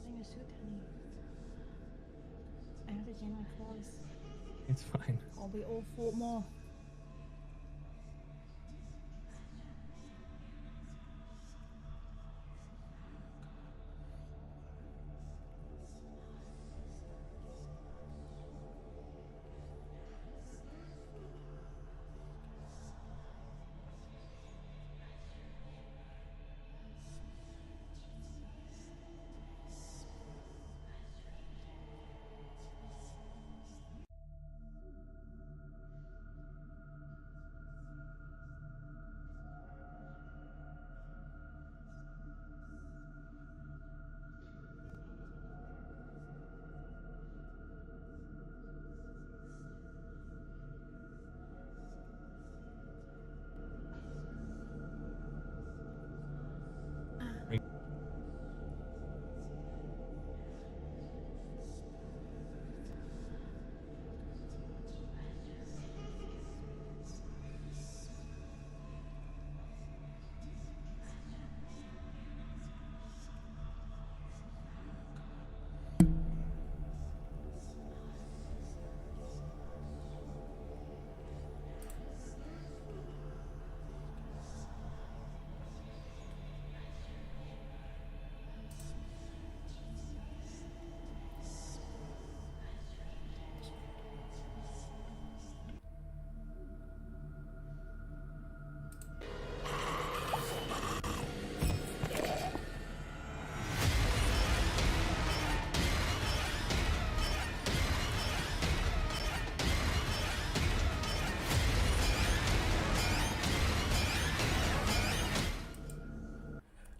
wearing a suit, honey. I have to change my clothes. It's fine. I'll be all for more.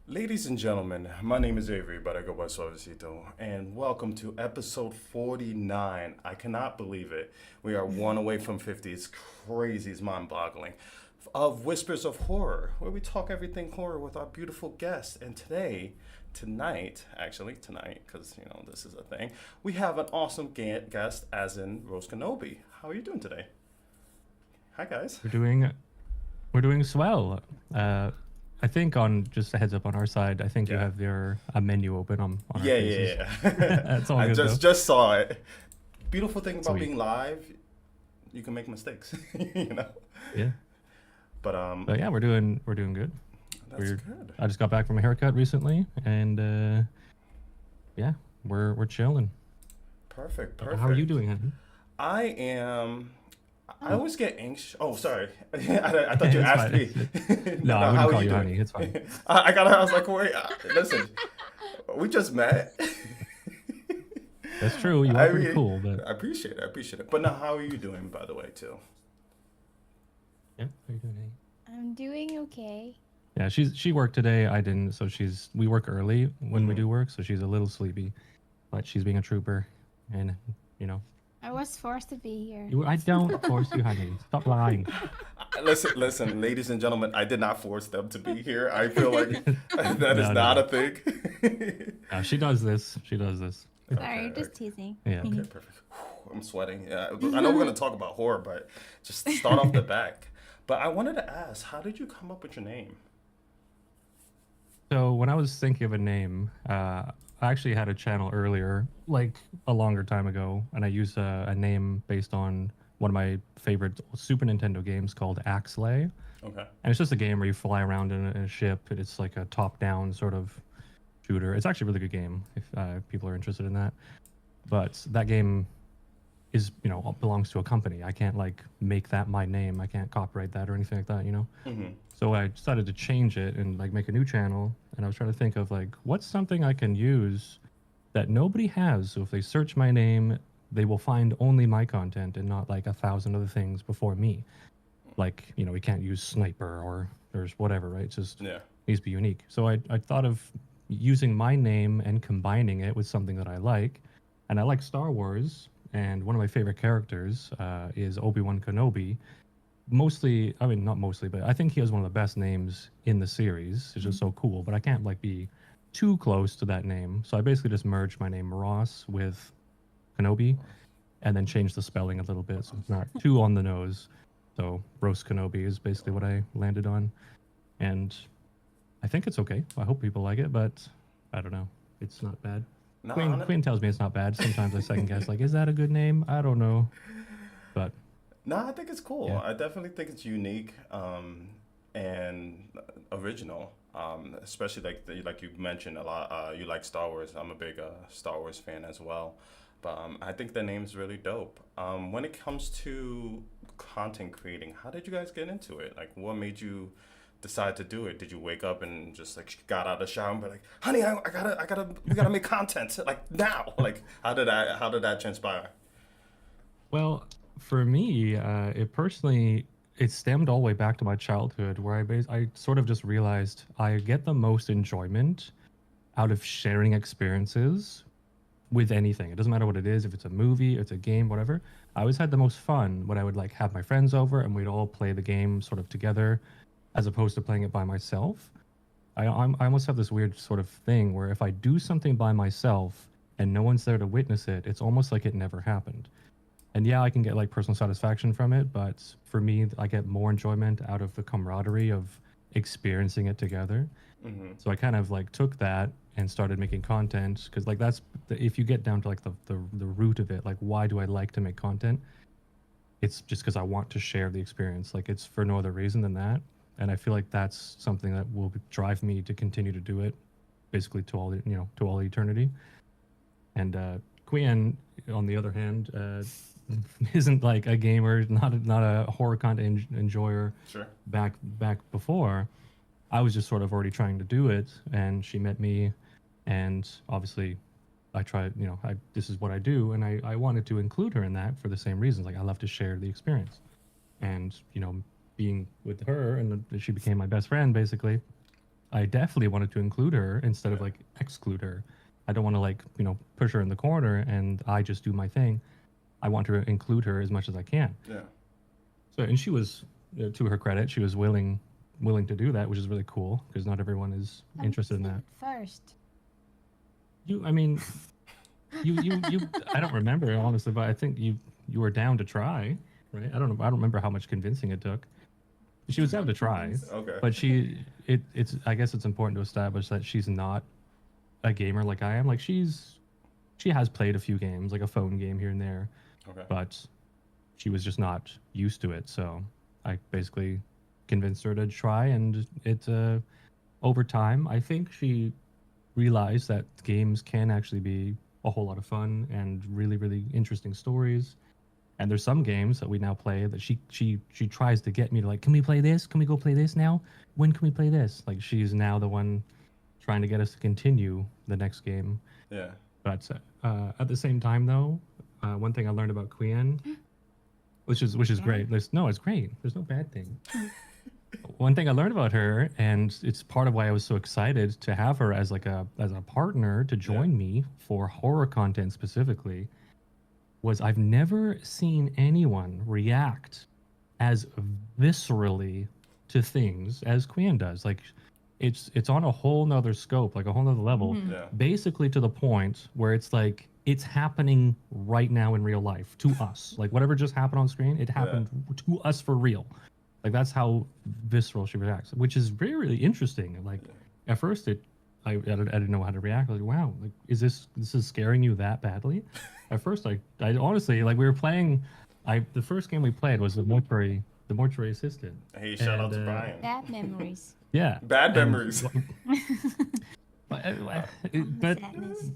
Ladies and gentlemen, my name is Avery, but I go by Suavecito, and welcome to episode 49. I cannot believe it. We are one away from 50. It's crazy, it's mind-boggling. Of Whispers of Horror, where we talk everything horror with our beautiful guests. And tonight, because, this is a thing, we have an awesome guest, as in Rhoskanobi. How are you doing today? Hi, guys. We're doing swell. I think on just a heads up on our side, I think you have a menu open on our faces. Yeah. That's all I good, just saw it. Beautiful thing about Sweet. being live, you can make mistakes, Yeah. But yeah, we're doing good. That's good. I just got back from a haircut recently, and yeah, we're chilling. Perfect. How are you doing, honey? I am. I always get anxious. Oh, sorry. I thought you asked me. No, I wouldn't call you honey. It's fine. I was like, wait, listen, we just met. That's true. You are pretty cool, but I appreciate it. But now, how are you doing, by the way, too? yeah, how are you doing, honey? I'm doing okay. Yeah, she worked today. I didn't, so we work early when we do work, so she's a little sleepy, but she's being a trooper, and I was forced to be here. I don't force you, honey. Stop lying. Listen, ladies and gentlemen, I did not force them to be here. I feel like that is not a thing. She does this. Sorry, just teasing. Yeah. Okay, perfect. I'm sweating. Yeah, I know we're going to talk about horror, but just start off the back. But I wanted to ask, how did you come up with your name? So when I was thinking of a name, I actually had a channel earlier, like a longer time ago, and I used a name based on one of my favorite Super Nintendo games called Axlay. Okay. And it's just a game where you fly around in a ship. It's like a top-down sort of shooter. It's actually a really good game if people are interested in that. But that game is, belongs to a company. I can't make that my name. I can't copyright that or anything like that, Mm-hmm. So I decided to change it and make a new channel. And I was trying to think of what's something I can use that nobody has. So if they search my name, they will find only my content and not 1,000 other things before me. We can't use sniper or there's whatever, right? It's just needs to be unique. So I thought of using my name and combining it with something that I like. And I like Star Wars. And one of my favorite characters is Obi-Wan Kenobi. Not mostly, but I think he has one of the best names in the series. It's just so cool, but I can't be too close to that name. So I basically just merged my name Ross with Kenobi and then changed the spelling a little bit so it's not too on the nose. So Rhoskanobi is basically what I landed on. And I think it's okay. I hope people like it, but I don't know. It's not bad. No, Quinn tells me it's not bad. Sometimes I second guess, like, is that a good name? I don't know. But no, I think it's cool. yeah. I definitely think it's unique and original. Especially like you mentioned a lot. You like Star Wars. I'm a big Star Wars fan as well. But I think the name's really dope. When it comes to content creating, how did you guys get into it? Like, what made you decide to do it? Did you wake up and just like got out of the shower and be like, "Honey, we gotta make content like now"? Like, how did that transpire? Well, for me, it stemmed all the way back to my childhood, where I sort of just realized I get the most enjoyment out of sharing experiences with anything. It doesn't matter what it is, if it's a movie, it's a game, whatever. I always had the most fun when I would like have my friends over and we'd all play the game sort of together, as opposed to playing it by myself. I almost have this weird sort of thing where if I do something by myself and no one's there to witness it, it's almost like it never happened. And yeah, I can get like personal satisfaction from it, but for me, I get more enjoyment out of the camaraderie of experiencing it together. So I kind of like took that and started making content because like if you get down to like the root of it, like why do I like to make content? It's just because I want to share the experience. Like it's for no other reason than that. And I feel like that's something that will drive me to continue to do it, basically to all eternity. And Queen, on the other hand, isn't like a gamer, not a horror content enjoyer. Sure. Back before, I was just sort of already trying to do it, and she met me, and obviously, I tried. This is what I do, and I wanted to include her in that for the same reasons. Like I love to share the experience, and being with her, and she became my best friend. Basically, I definitely wanted to include her instead of like exclude her. I don't want to like push her in the corner and I just do my thing. I want to include her as much as I can. Yeah. So, and she was, to her credit, she was willing to do that, which is really cool because not everyone is interested in that. First. I mean, you. I don't remember honestly, but I think you were down to try, right? I don't know. I don't remember how much convincing it took. She was down to try. Okay. But it's. I guess it's important to establish that she's not a gamer like I am. Like she has played a few games, like a phone game here and there. Okay. But she was just not used to it. So I basically convinced her to try, and over time, I think she realized that games can actually be a whole lot of fun and really, really interesting stories. And there's some games that we now play that she tries to get me to like, can we play this? Can we go play this now? When can we play this? Like she's now the one trying to get us to continue the next game. Yeah. But at the same time, though, one thing I learned about Queen, which is great. It's great. There's no bad thing. One thing I learned about her, and it's part of why I was so excited to have her as a partner to join me for horror content specifically, was I've never seen anyone react as viscerally to things as Queen does. Like it's on a whole nother scope, like a whole nother level, basically to the point where it's like it's happening right now in real life to us. Like whatever just happened on screen, it happened to us for real. Like that's how visceral she reacts, which is really, really interesting. Like at first I didn't know how to react. Like, wow, like this is scaring you that badly? At first I honestly, like we were playing, the first game we played was the mortuary assistant. Hey, shout out to Brian. Bad memories. Yeah. Bad memories. But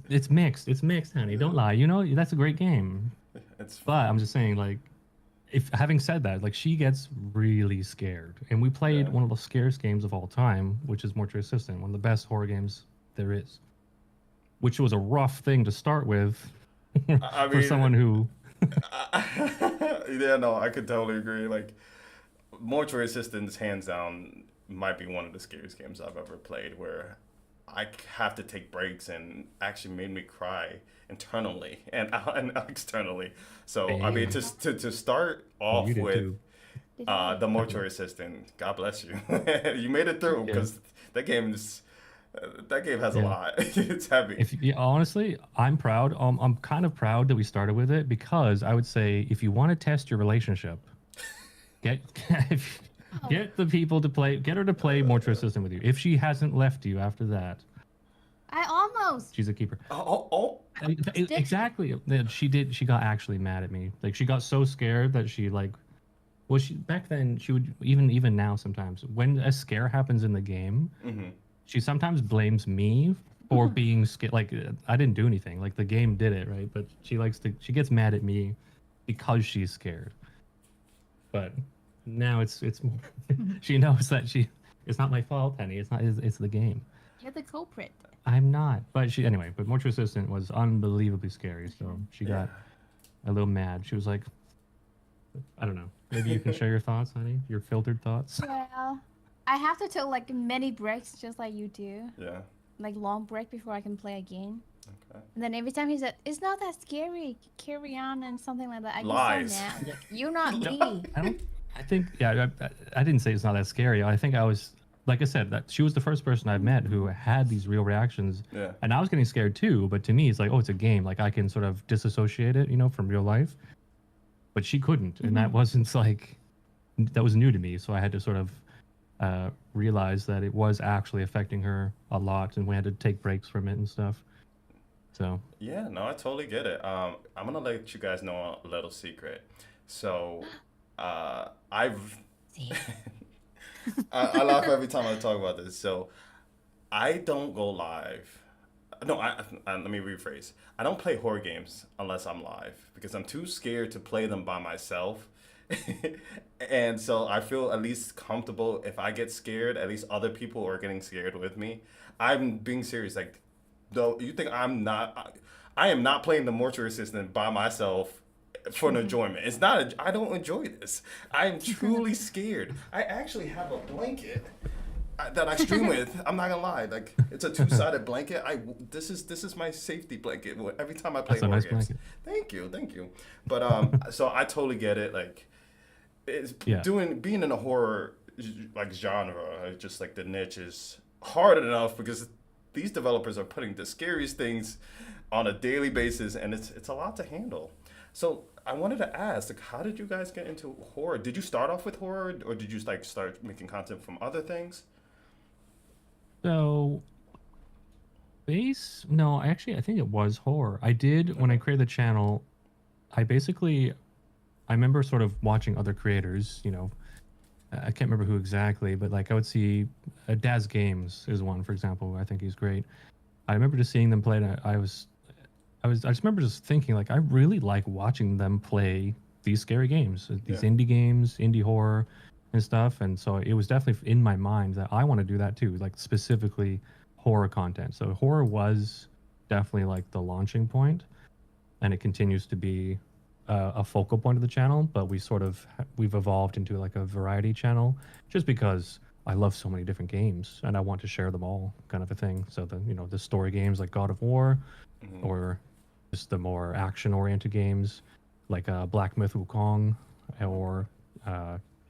it's mixed. It's mixed, honey. Don't lie. That's a great game. But I'm just saying, like, having said that, like she gets really scared, and we played one of the scariest games of all time, which is Mortuary Assistant, one of the best horror games there is. Which was a rough thing to start with for someone who. Yeah, no, I could totally agree. Like, Mortuary Assistants, hands down, might be one of the scariest games I've ever played, where I have to take breaks and actually made me cry internally and externally. So I mean, to start off with the Mortuary Assistant, God bless you. You made it through because that game has a lot. It's heavy. Honestly, I'm proud. I'm kind of proud that we started with it, because I would say if you want to test your relationship, get the people to play. Get her to play Mortuary Assistant with you. If she hasn't left you after that, I almost. She's a keeper. Oh. Exactly. She got actually mad at me. Like she got so scared that she like. Well, she back then she would even now sometimes when a scare happens in the game, she sometimes blames me for being scared. Like I didn't do anything. Like the game did it, right? But she gets mad at me because she's scared. But now it's more, she knows that it's not my fault, Penny. It's the game. You're the culprit. I'm not. But but More Persistent was unbelievably scary. So she got a little mad. She was like, I don't know. Maybe you can share your thoughts, honey. Your filtered thoughts. Well, I have to take like many breaks, just like you do. Yeah. Like long break before I can play again. Okay. And then every time he said, "It's not that scary. Carry on," and something like that. I Lies. get so mad. You're not me. I think I didn't say it's not that scary. I think I was like I said that she was the first person I've met who had these real reactions. Yeah. And I was getting scared too. But to me, it's like, oh, it's a game. Like I can sort of disassociate it, from real life. But she couldn't, and that wasn't like that was new to me. So I had to sort of realize that it was actually affecting her a lot, and we had to take breaks from it and stuff. So Yeah, no, I totally get it. I'm gonna let you guys know a little secret. So, I've See? I laugh every time I talk about this. So, I don't go live. No, let me rephrase. I don't play horror games unless I'm live because I'm too scared to play them by myself. And so I feel at least comfortable if I get scared, at least other people are getting scared with me. I'm being serious. Like, though you think I'm not, I am not playing the Mortuary Assistant by myself for an enjoyment. It's not. I don't enjoy this. I am truly scared. I actually have a blanket that I stream with. I'm not gonna lie. Like it's a two-sided blanket. This is my safety blanket. Every time I play That's a horror nice games. blanket. Thank you. But so I totally get it. Like it's being in a horror like genre, just like the niche is hard enough because these developers are putting the scariest things on a daily basis, and it's a lot to handle. So I wanted to ask, like, how did you guys get into horror? Did you start off with horror, or did you like start making content from other things? So, no, actually, I think it was horror. I did, when I created the channel, I remember sort of watching other creators, I can't remember who exactly, but like I would see Daz Games is one, for example. I think he's great. I remember just seeing them play, and I just remember just thinking, like, I really like watching them play these scary games, these indie games, indie horror and stuff. And so it was definitely in my mind that I want to do that too, like specifically horror content. So horror was definitely like the launching point, and it continues to be a focal point of the channel. But we've evolved into like a variety channel just because I love so many different games and I want to share them all, kind of a thing. So the story games like God of War, or just the more action-oriented games like Black Myth Wukong, or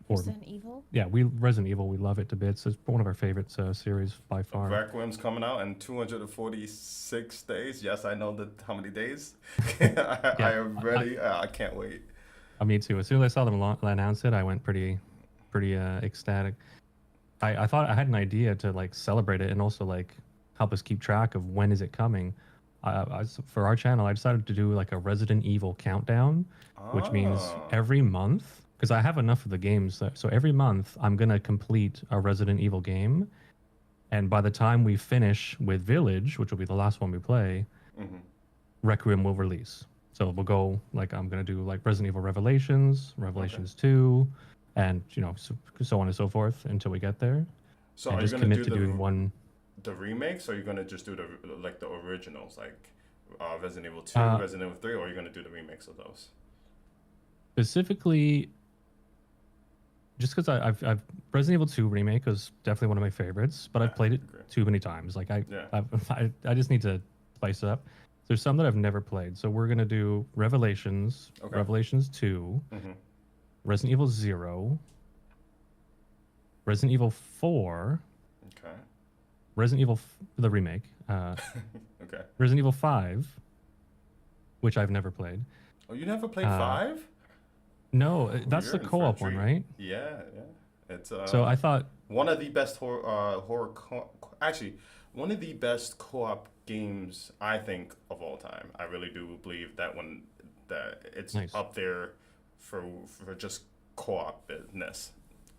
Resident Evil. Yeah, Resident Evil, we love it to bits. It's one of our favorite series by far. Requiem's coming out in 246 days. Yes, I know how many days. I am ready. I can't wait. Me too. As soon as I saw them announce it, I went pretty ecstatic. I thought I had an idea to like celebrate it and also like help us keep track of when is it coming. For our channel, I decided to do like a Resident Evil countdown, which means every month, because I have enough of the games, so every month I'm gonna complete a Resident Evil game, and by the time we finish with Village, which will be the last one we play, Requiem will release. So we'll go like I'm gonna do like Resident Evil Revelations, Revelations 2, and so on and so forth until we get there. So and are you just gonna commit do to doing one. The remakes, or are you gonna just do the originals, like Resident Evil 2, Resident Evil 3, or are you gonna do the remakes of those? Specifically, just because I've Resident Evil 2 remake was definitely one of my favorites, but I've played it too many times. Like I just need to spice it up. There's some that I've never played, so we're gonna do Revelations, Revelations 2, Resident Evil 0, Resident Evil 4. Okay. Resident Evil, the remake. Okay. Resident Evil 5, which I've never played. Oh, you never played 5? No, that's the co-op one, right? Yeah. It's so I thought one of the best horror. Actually, one of the best co-op games I think of all time. I really do believe that one that it's Nice. up there for just co-op business.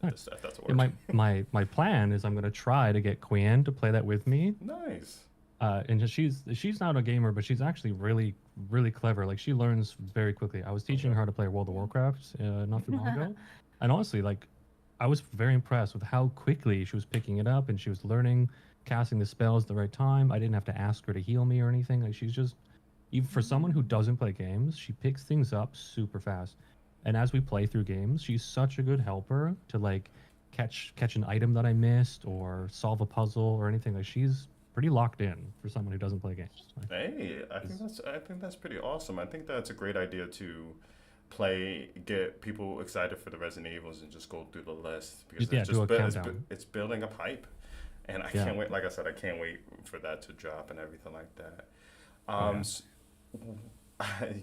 Nice. If that's a And word. my plan is I'm gonna try to get Quinn to play that with me. Nice. And she's not a gamer, but she's actually really clever. Like she learns very quickly. I was teaching her to play World of Warcraft not too long ago, and honestly, like I was very impressed with how quickly she was picking it up and she was learning casting the spells at the right time. I didn't have to ask her to heal me or anything. Like she's just even for someone who doesn't play games, she picks things up super fast. And as we play through games, she's such a good helper to like catch an item that I missed or solve a puzzle or anything. Like she's pretty locked in for someone who doesn't play games. Like, Hey, I think that's pretty awesome. I think that's a great idea to get people excited for the Resident Evils and just go through the list because yeah, it's do a it's, countdown. it's building up hype, and I Yeah. can't wait. Like I said, I can't wait for that to drop and everything like that. Oh, yeah. S-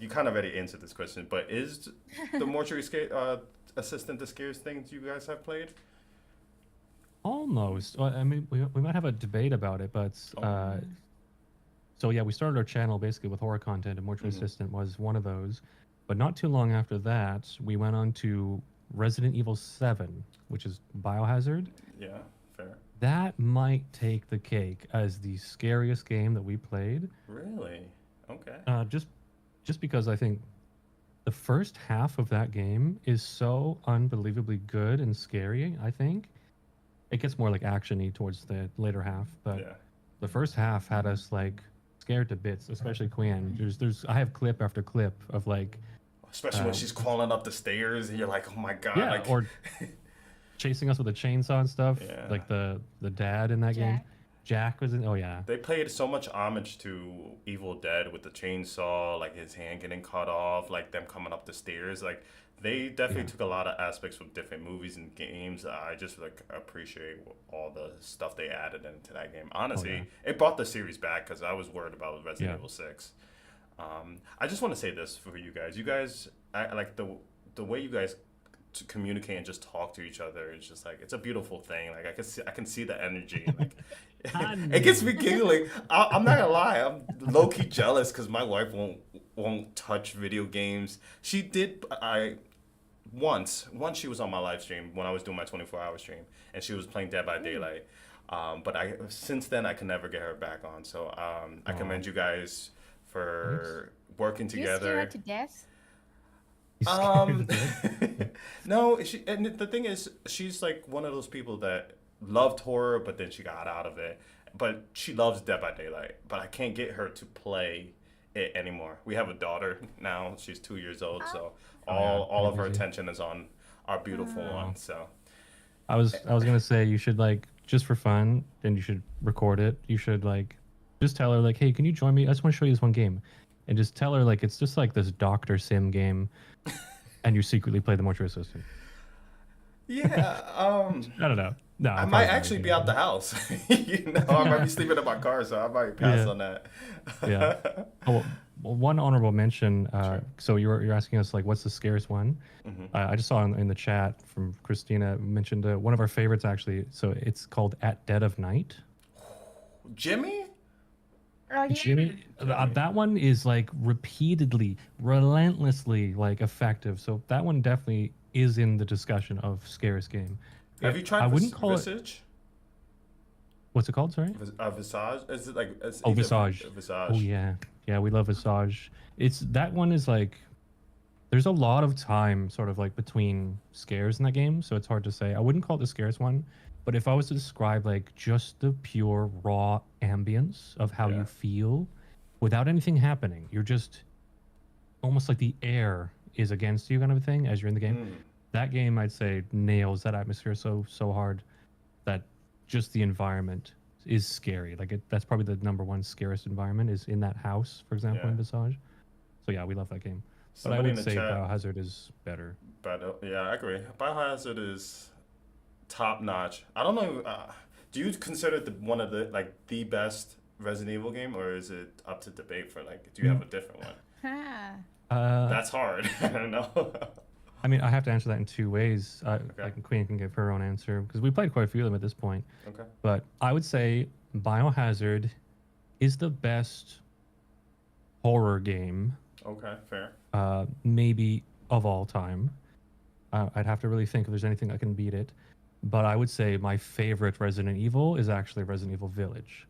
you kind of already answered this question, but is the mortuary assistant the scariest thing you guys have played? Almost. Well, I mean, we might have a debate about it, but so yeah, we started our channel basically with horror content, and Mortuary Assistant was one of those. But not too long after that, we went on to Resident Evil 7, which is Biohazard. Yeah, fair. That might take the cake as the scariest game that we played. Really? Okay. Just because I think the first half of that game is so unbelievably good and scary. I think it gets more like actiony towards the later half, but Yeah. the first half had us like scared to bits, especially Quinn. There's I have clip after clip of like Especially when she's crawling up the stairs and you're like, oh my god. yeah, Like, or chasing us with a chainsaw and stuff. Yeah. Like the dad in that game. Jack. Jack was in. Oh yeah. they played so much homage to Evil Dead with the chainsaw, like his hand getting cut off, like them coming up the stairs. Like they definitely took a lot of aspects from different movies and games. I just like appreciate all the stuff they added into that game. Honestly, it brought the series back because I was worried about Resident Yeah. Evil 6. I just want to say this for you guys. You guys, I like the way you guys to communicate and just talk to each other. It's just like it's a beautiful thing. Like I can see the energy. Like it gets me giggling. I'm not gonna lie. I'm low key jealous because my wife won't touch video games. She did. Once she was on my live stream when I was doing my 24-hour stream, and she was playing Dead by Daylight. But since then I can never get her back on. So I commend you guys for working Do you scare her together. to death? No, and the thing is, she's like one of those people that loved horror, but then she got out of it. But she loves Dead by Daylight. But I can't get her to play it anymore. We have a daughter now. She's 2 years old, so all of her attention is on our beautiful one. So I was gonna say you should like just for fun, and you should record it. You should like just tell her like, hey, can you join me? I just want to show you this one game, and just tell her like it's just like this Doctor Sim game, and you secretly play the Mortuary Assistant. yeah, I don't know. No, I might actually be out the house. I might be sleeping in my car, so I might pass on that. Yeah. Oh, well, one honorable mention. So you're asking us like, what's the scariest one? I just saw in the chat from Christina mentioned one of our favorites actually. So it's called At Dead of Night. Jimmy? Oh, yeah. Jimmy, that one is like repeatedly, relentlessly like effective. So that one definitely is in the discussion of scariest game. Have you tried I wouldn't call it. Visage? What's it called? Sorry. Visage? Is it like Oh, Visage. Visage. Oh yeah, we love Visage. It's that one is like, there's a lot of time sort of like between scares in that game, so it's hard to say. I wouldn't call it the scariest one, but if I was to describe like just the pure raw ambience of how you feel, without anything happening, you're just almost like the air is against you kind of a thing as you're in the game. That game I'd say nails that atmosphere so hard that just the environment is scary. Like that's probably the number one scariest environment is in that house, for example, in Visage. So yeah, we love that game. But I would say Biohazard is better. But yeah, I agree. Biohazard is top notch. I don't know. Do you consider it one of the best Resident Evil game, or is it up to debate for like? Do you have a different one? That's hard. I don't know. I mean, I have to answer that in two ways. Like Queen can give her own answer because we played quite a few of them at this point. Okay. But I would say Biohazard is the best horror game, Okay, fair. maybe of all time. I'd have to really think if there's anything that can beat it. But I would say my favorite Resident Evil is actually Resident Evil Village.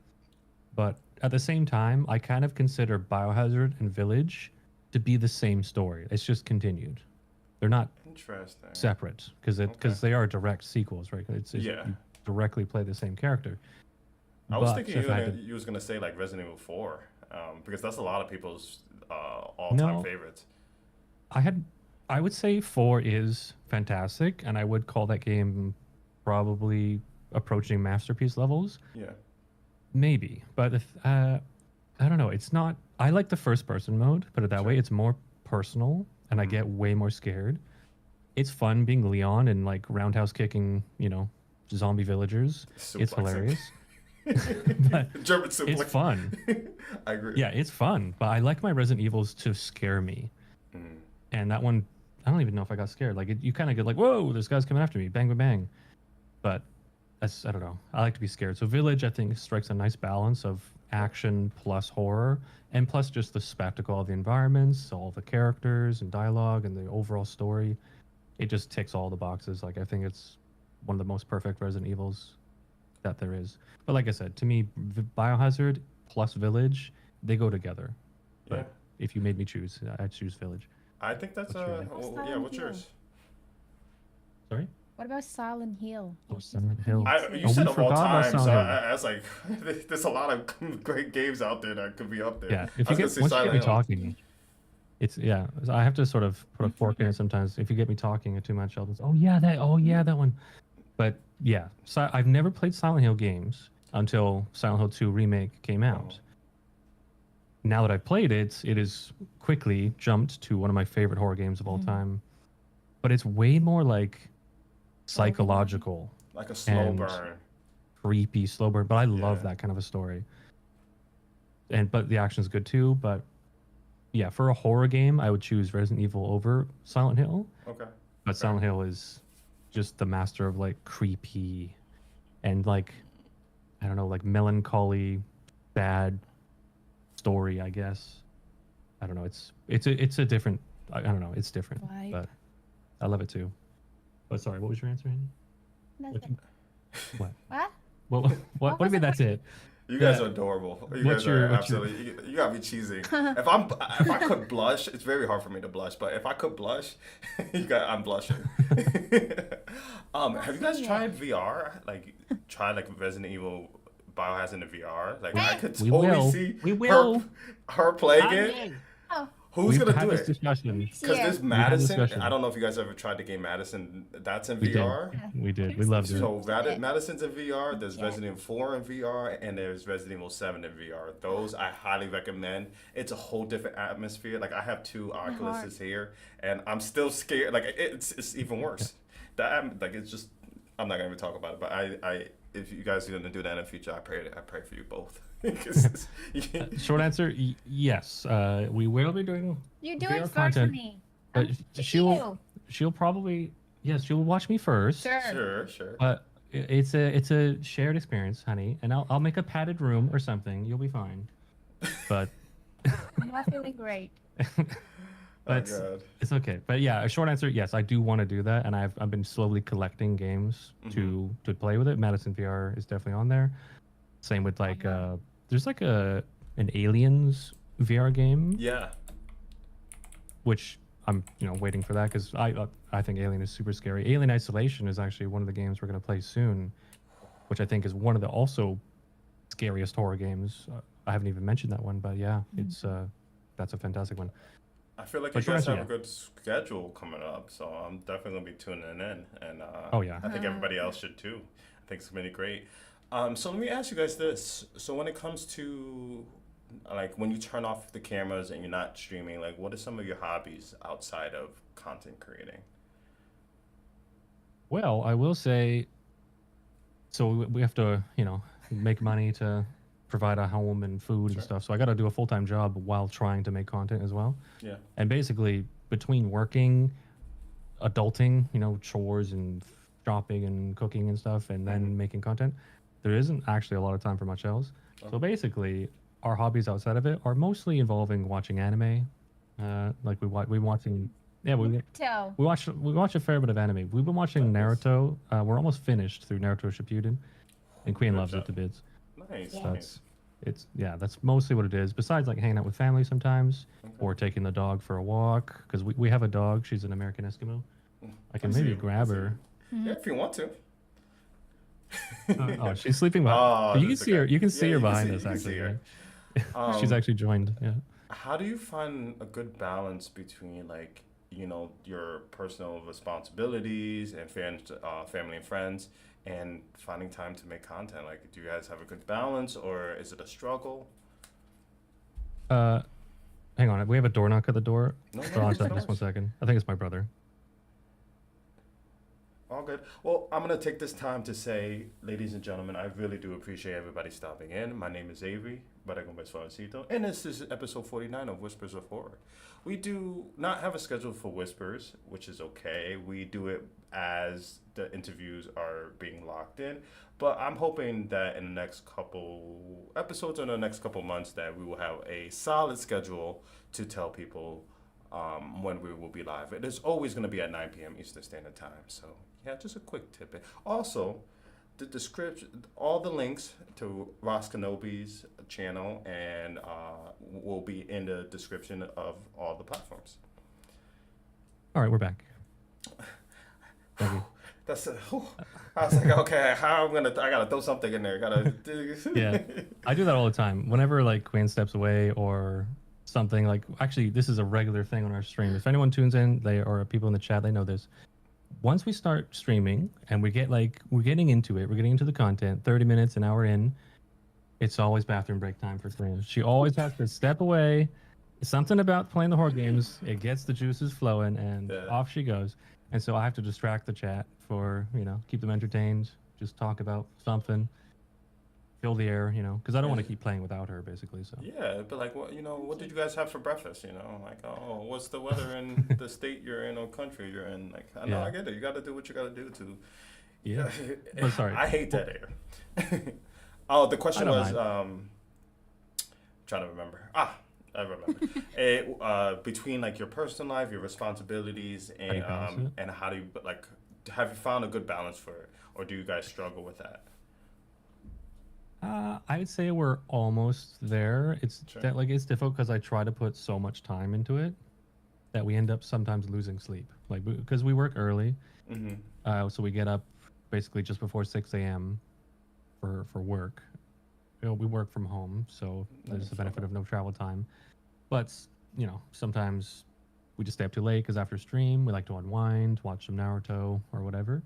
But at the same time, I kind of consider Biohazard and Village to be the same story. It's just continued. They're not Interesting. separate because they are direct sequels, right? Yeah. You directly play the same character. I was But thinking if I had to- you was gonna say like Resident Evil 4, because that's a lot of people's all-time No. favorites. I would say 4 is fantastic, and I would call that game probably approaching masterpiece levels. Yeah. Maybe, but I don't know. It's not. I like the first person mode. Put it that way. It's more personal, and I get way more scared. It's fun being Leon and like roundhouse kicking, zombie villagers. It's Suplexing. hilarious. But German suplex. it's fun. I agree. Yeah, it's fun. But I like my Resident Evils to scare me. Mm. And that one, I don't even know if I got scared. Like you kind of get like, whoa, this guy's coming after me, bang, bang, bang. But I don't know. I like to be scared. So Village, I think, strikes a nice balance of action plus horror, and plus just the spectacle of the environments, all the characters and dialogue, and the overall story. It just ticks all the boxes. Like I think it's one of the most perfect Resident Evils that there is. But like I said, to me, Biohazard plus Village, they go together. But Yeah. if you made me choose, I'd choose Village. I think that's What's your name? yeah. What's yours? Sorry? What about Silent Hill? Oh, Silent Hill. You Oh, said we of all forgot about time, so Silent Hill. I was like, there's a lot of great games out there that could be up there. Yeah, I if was you gonna get say once you get Silent me Hill. talking, it's I have to sort of put a fork in it sometimes. If you get me talking too much, I'll just that one. But yeah, so I've never played Silent Hill games until Silent Hill 2 remake came out. Now that I've played it, it has quickly jumped to one of my favorite horror games of all time. But it's way more like psychological, Like a slow and burn. creepy, slow burn. But I love Yeah. that kind of a story. But the action's good too. But yeah, for a horror game, I would choose Resident Evil over Silent Hill. Okay. But Silent Hill is just the master of like creepy and like, I don't know, like melancholy, sad story, I guess. I don't know. It's a different. I don't know. It's different, Vibe. but I love it too. But sorry, what was your answer, Andy? Nothing. What? What? What do you mean? That's it? You guys Yeah. are adorable. You What's guys are what's your- absolutely. You got me cheesing. If I could blush, it's very hard for me to blush. But if I could blush, I'm blushing. Have you guys tried VR? Like tried like Resident Evil Biohazard in the VR? Like I could We totally will. see We will. her playing it. Oh, Who's We've gonna had do this it? discussion. Because Yeah. this had Madison, discussion. I don't know if you guys ever tried the game Madison. That's in We did. VR. We did. We loved it. So Madison's in VR. There's Yeah. Resident Evil 4 in VR, and there's Resident Evil 7 in VR. Those I highly recommend. It's a whole different atmosphere. Like I have two Oculuses here, and I'm still scared. Like it's even worse. Like it's just. I'm not gonna even talk about it. But I if you guys are gonna do that in the future, I pray for you both. 'Cause Short answer: yes. We will be doing. you do VR it first content, for me. But I'm she'll probably she'll watch me first. Sure. sure. But it's a shared experience, honey, and I'll make a padded room or something. You'll be fine. But I'm not feeling great. but God. it's okay. But yeah, a short answer: yes, I do want to do that, and I've been slowly collecting games to play with it. Madison VR is definitely on there. Same with like there's like an Aliens VR game, Yeah. which I'm waiting for that because I think Alien is super scary. Alien Isolation is actually one of the games we're gonna play soon, which I think is one of the also scariest horror games. I haven't even mentioned that one, but yeah, it's that's a fantastic one. I feel like But you guys sure, have a good schedule coming up, so I'm definitely gonna be tuning in, and Oh, yeah. I think everybody else should too. I think it's gonna be great. So let me ask you guys this: so when it comes to like when you turn off the cameras and you're not streaming, like what are some of your hobbies outside of content creating? Well, I will say, so we have to make money to provide a home and food and stuff. So I got to do a full-time job while trying to make content as well. Yeah. And basically, between working, adulting, chores and shopping and cooking and stuff, and then making content, there isn't actually a lot of time for much else. So basically, our hobbies outside of it are mostly involving watching anime. Like we watching, yeah, So, we watch a fair bit of anime. We've been watching Nice. Naruto. We're almost finished through Naruto Shippuden, and Queen Good loves job. it to bits. Nice, So nice. it's yeah, that's mostly what it is. Besides like hanging out with family sometimes, Okay. or taking the dog for a walk because we have a dog. She's an American Eskimo. I I can see maybe you. I grab see her. you. Yeah, if you want to. Oh, she's sleeping behind. Oh, You can that's see her. okay. You can Yeah, see her you can behind see, us you can see actually. her. Yeah. She's actually joined. Yeah. How do you find a good balance between like your personal responsibilities and family and friends, and finding time to make content? Like, do you guys have a good balance, or is it a struggle? Uh, hang on. We have a door knock at the door. No, no So I'll worries, answer no that just one worries. second. I think it's my brother. All good. Well, I'm going to take this time to say, ladies and gentlemen, I really do appreciate everybody stopping in. My name is Avery, but go by Suavecito, and this is episode 49 of Whispers of Horror. We do not have a schedule for Whispers, which is okay. We do it as the interviews are being locked in, but I'm hoping that in the next couple episodes or the next couple months that we will have a solid schedule to tell people when we will be live. It is always going to be at 9 p.m. Eastern Standard Time. So, yeah, just a quick tip. Also, the description, all the links to Rhoskanobi's channel and will be in the description of all the platforms. All right, we're back. Thank you. That's a, whew. I was like, okay, I gotta throw something in there. Gotta. Yeah, I do that all the time. Whenever like Quinn steps away or something like, actually, this is a regular thing on our stream. If anyone tunes in, they or people in the chat, they know this. Once we start streaming and we're getting into it, we're getting into the content, 30 minutes, an hour in, it's always bathroom break time for Quinn. She always has to step away. Something about playing the horror games, it gets the juices flowing, and Yeah. off she goes. And so I have to distract the chat for, keep them entertained, just talk about something, fill the air, because I don't want to keep playing without her, basically. So Yeah, but like, what did you guys have for breakfast? Like, oh, what's the weather in the state you're in or country you're in? Like, I know, Yeah. I get it. You got to do what you got to do to. yeah. Oh, sorry. I hate that air. Oh, the question I don't was, mind. trying to remember. I remember. Between like your personal life, your responsibilities, do you balance it? and how do you like, have you found a good balance for it, or do you guys struggle with that? I would say we're almost there. It's Sure. that it's difficult because I try to put so much time into it that we end up sometimes losing sleep. Like because we work early, Mm-hmm. so we get up basically just before 6 a.m. for work. We work from home, so there's the benefit of no travel time. But sometimes we just stay up too late because after stream we like to unwind, watch some Naruto or whatever,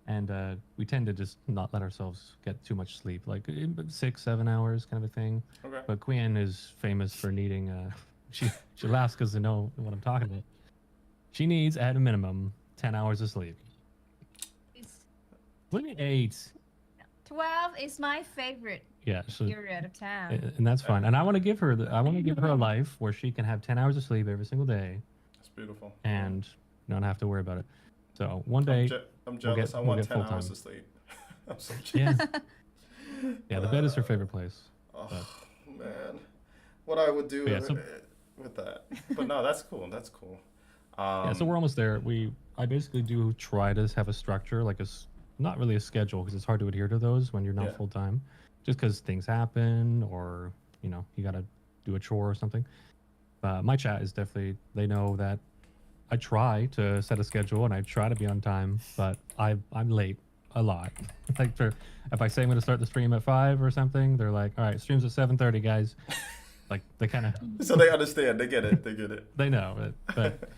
and we tend to just not let ourselves get too much sleep, like 6, 7 hours kind of a thing. Okay. But Queen is famous for needing. She laughs because they know what I'm talking about. She needs at a minimum 10 hours of sleep. it's What do you mean 8? 12 is my favorite Yeah, so period of time. and that's fine. And I want to give her a life where she can have 10 hours of sleep every single day That's beautiful. and not have to worry about it. So one I'm, day, I'm jealous. I want 10 hours full-time. of sleep. I'm so jealous. yeah, the bed is her favorite place. Oh But- man, what I would do But yeah, so- with that. But no, that's cool. That's cool. Yeah, so we're almost there. I basically do try to have a structure, like not really a schedule because it's hard to adhere to those when you're not Yeah. full time, just because things happen or you gotta do a chore or something. My chat is definitely, they know that I try to set a schedule and I try to be on time, but I'm late a lot. Like if I say I'm gonna start the stream at 5 or something, they're like, all right, stream's at 7:30, guys. Like they kind of So they understand. They get it. They get it. they know it, but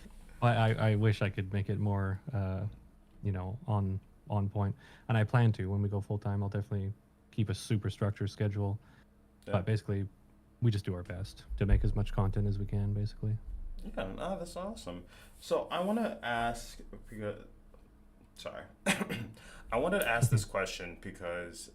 I wish I could make it more on point, and I plan to. When we go full time, I'll definitely keep a super structured schedule. Yeah. But basically, we just do our best to make as much content as we can. Basically, Yeah, no, that's awesome. So I want to ask, because, sorry, I wanted to ask this question because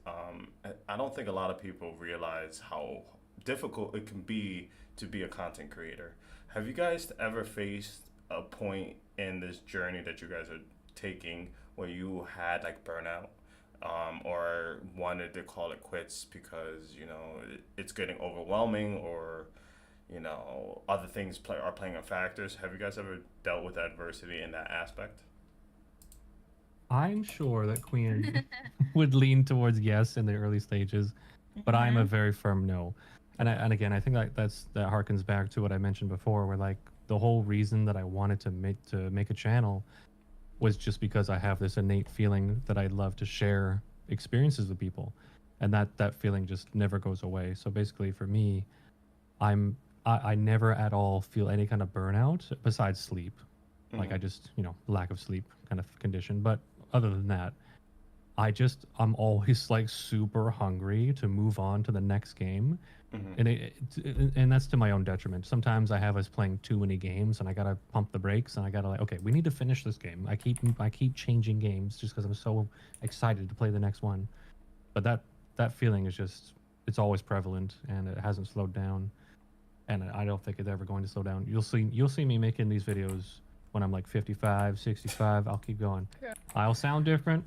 I don't think a lot of people realize how difficult it can be to be a content creator. Have you guys ever faced a point in this journey that you guys are taking where you had like burnout? or wanted to call it quits because it's getting overwhelming, or other things are playing a factors. Have you guys ever dealt with adversity in that aspect? I'm sure that Queen would lean towards yes in the early stages, but I'm a Mhm. very firm no. And again, I think that harkens back to what I mentioned before, where like the whole reason that I wanted to make a channel was just because I have this innate feeling that I love to share experiences with people, and that feeling just never goes away. So basically, for me, I never at all feel any kind of burnout besides sleep. Like Mm-hmm. I just lack of sleep kind of condition. But other than that, I'm always like super hungry to move on to the next game, Mm-hmm. and that's to my own detriment. Sometimes I have us playing too many games, and I gotta pump the brakes, and I gotta like, okay, we need to finish this game. I keep changing games just because I'm so excited to play the next one. But that feeling is just it's always prevalent, and it hasn't slowed down, and I don't think it's ever going to slow down. You'll see me making these videos when I'm like 55, 65. I'll keep going. I'll sound different.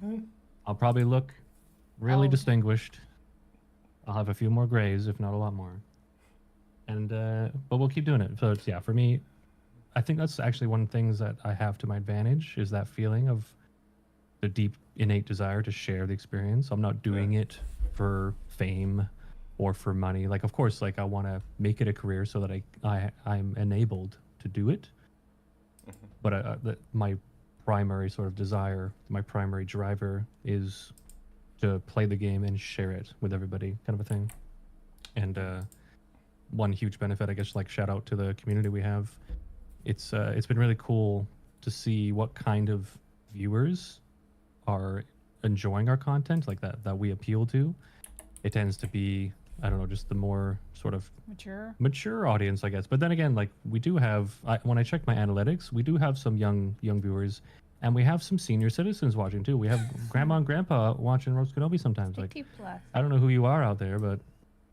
I'll probably look really Oh, distinguished. I'll have a few more grays, if not a lot more. And but we'll keep doing it. So it's, yeah, for me, I think that's actually one of the things that I have to my advantage is that feeling of the deep innate desire to share the experience. I'm not Yeah. doing it for fame or for money. Like of course, like I want to make it a career so that I'm enabled to do it. Mm-hmm. But my primary sort of desire, my primary driver is to play the game and share it with everybody, kind of a thing. And one huge benefit, I guess, like shout out to the community we have. It's been really cool to see what kind of viewers are enjoying our content, like that we appeal to. It tends to be, I don't know, just the more sort of mature. mature audience, I guess. But then again, like we do have, when I check my analytics, we do have some young viewers, and we have some senior citizens watching too. We have grandma and grandpa watching Rhoskanobi sometimes. Like 50 plus. I don't know who you are out there, but